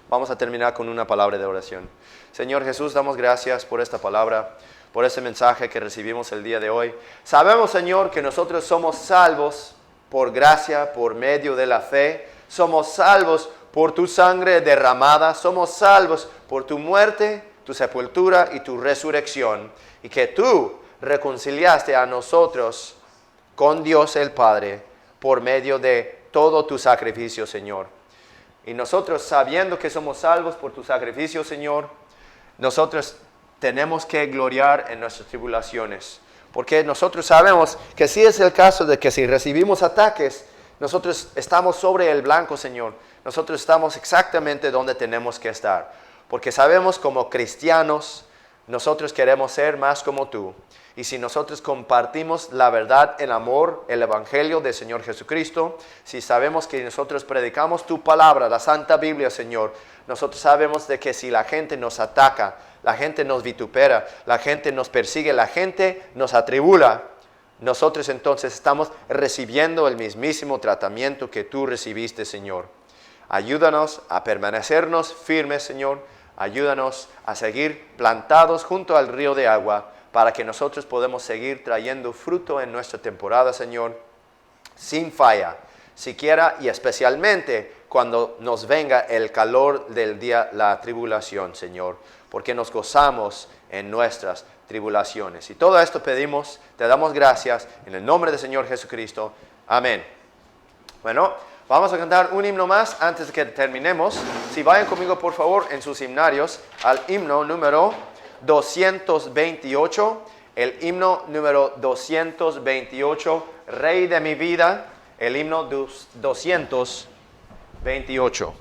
Vamos a terminar con una palabra de oración. Señor Jesús, damos gracias por esta palabra, por este mensaje que recibimos el día de hoy. Sabemos, Señor, que nosotros somos salvos por gracia, por medio de la fe. Somos salvos por tu sangre derramada, somos salvos por tu muerte, tu sepultura y tu resurrección, y que tú reconciliaste a nosotros con Dios el Padre por medio de todo tu sacrificio, Señor. Y nosotros, sabiendo que somos salvos por tu sacrificio, Señor, nosotros tenemos que gloriar en nuestras tribulaciones, porque nosotros sabemos que si es el caso de que si recibimos ataques, nosotros estamos sobre el blanco, Señor. Nosotros estamos exactamente donde tenemos que estar. Porque sabemos como cristianos, nosotros queremos ser más como tú. Y si nosotros compartimos la verdad en amor, el Evangelio del Señor Jesucristo, si sabemos que nosotros predicamos tu palabra, la Santa Biblia, Señor, nosotros sabemos de que si la gente nos ataca, la gente nos vitupera, la gente nos persigue, la gente nos atribula, nosotros entonces estamos recibiendo el mismísimo tratamiento que tú recibiste, Señor. Ayúdanos a permanecernos firmes, Señor. Ayúdanos a seguir plantados junto al río de agua para que nosotros podamos seguir trayendo fruto en nuestra temporada, Señor, sin falla, siquiera y especialmente cuando nos venga el calor del día, la tribulación, Señor, porque nos gozamos en nuestras tribulaciones. Y todo esto pedimos, te damos gracias en el nombre del Señor Jesucristo. Amén. Bueno, vamos a cantar un himno más antes de que terminemos. Si vayan conmigo, por favor, en sus himnarios al himno número 228. El himno número 228, Rey de mi vida. El himno 228.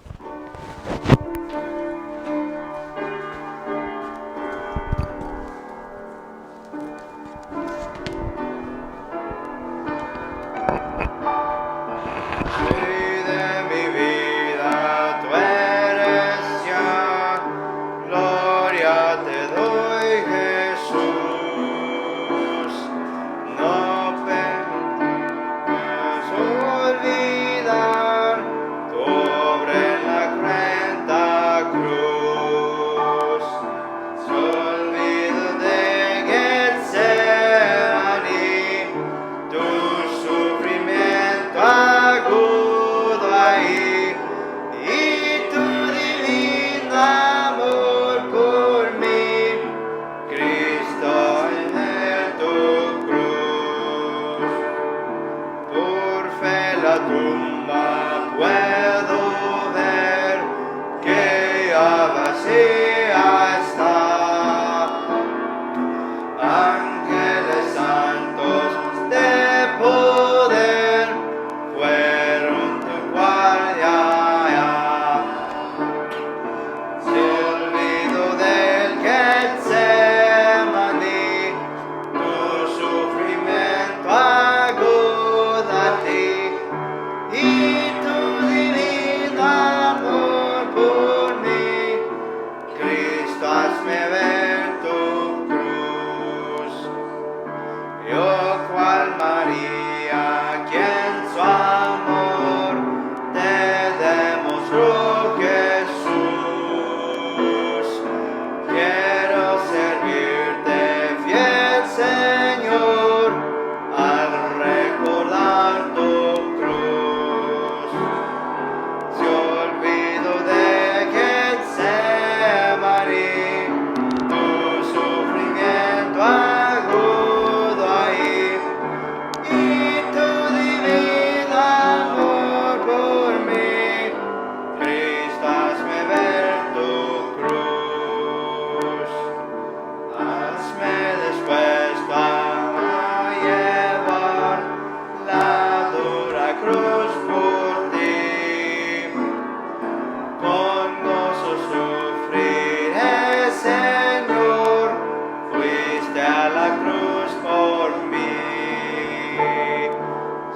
Olvidar tu obra en la María, quien su amor te demostró, Jesús. Quiero servirte, fiel Señor, al recordar tu cruz. Si olvido de Getsemaní, tu sufrimiento agudo ahí, y tu divino amor por mí, Cristo, hazme ver tu cruz. Hazme dispuesto a llevar la dura cruz por ti. Con gozo sufriré, Señor, fuiste a la cruz por mí.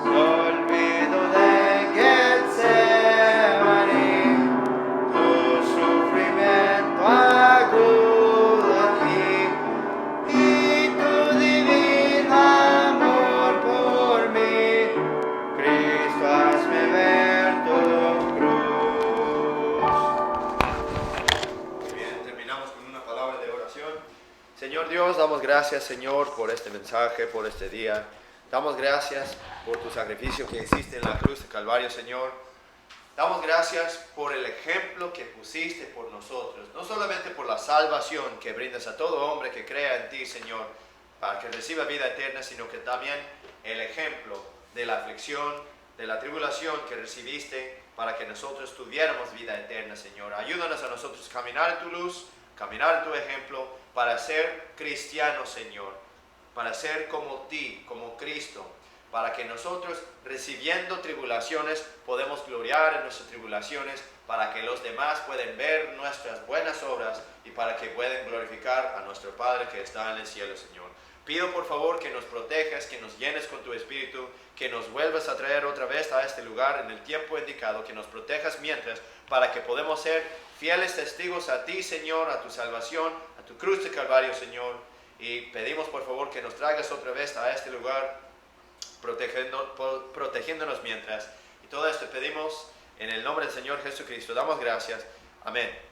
Si olvido de Getsemaní, tu sufrimiento agudo aquí, y tu divino amor por mí, Cristo, hazme ver tu cruz. Muy bien, terminamos con una palabra de oración. Señor Dios, damos gracias, Señor, por este mensaje, por este día. Damos gracias por tu sacrificio que hiciste en la cruz de Calvario, Señor. Damos gracias por el ejemplo que pusiste por nosotros, no solamente por la salvación que brindas a todo hombre que crea en ti, Señor, para que reciba vida eterna, sino que también el ejemplo de la aflicción, de la tribulación que recibiste para que nosotros tuviéramos vida eterna, Señor. Ayúdanos a nosotros a caminar en tu luz, caminar en tu ejemplo, para ser cristianos, Señor, para ser como ti, como Cristo, para que nosotros, recibiendo tribulaciones, podemos gloriar en nuestras tribulaciones, para que los demás puedan ver nuestras buenas obras y para que puedan glorificar a nuestro Padre que está en el cielo, Señor. Pido por favor que nos protejas, que nos llenes con tu Espíritu, que nos vuelvas a traer otra vez a este lugar en el tiempo indicado, que nos protejas mientras, para que podamos ser fieles testigos a ti, Señor, a tu salvación, a tu cruz de Calvario, Señor. Y pedimos por favor que nos traigas otra vez a este lugar, protegiéndonos mientras. Y todo esto pedimos en el nombre del Señor Jesucristo. Damos gracias. Amén.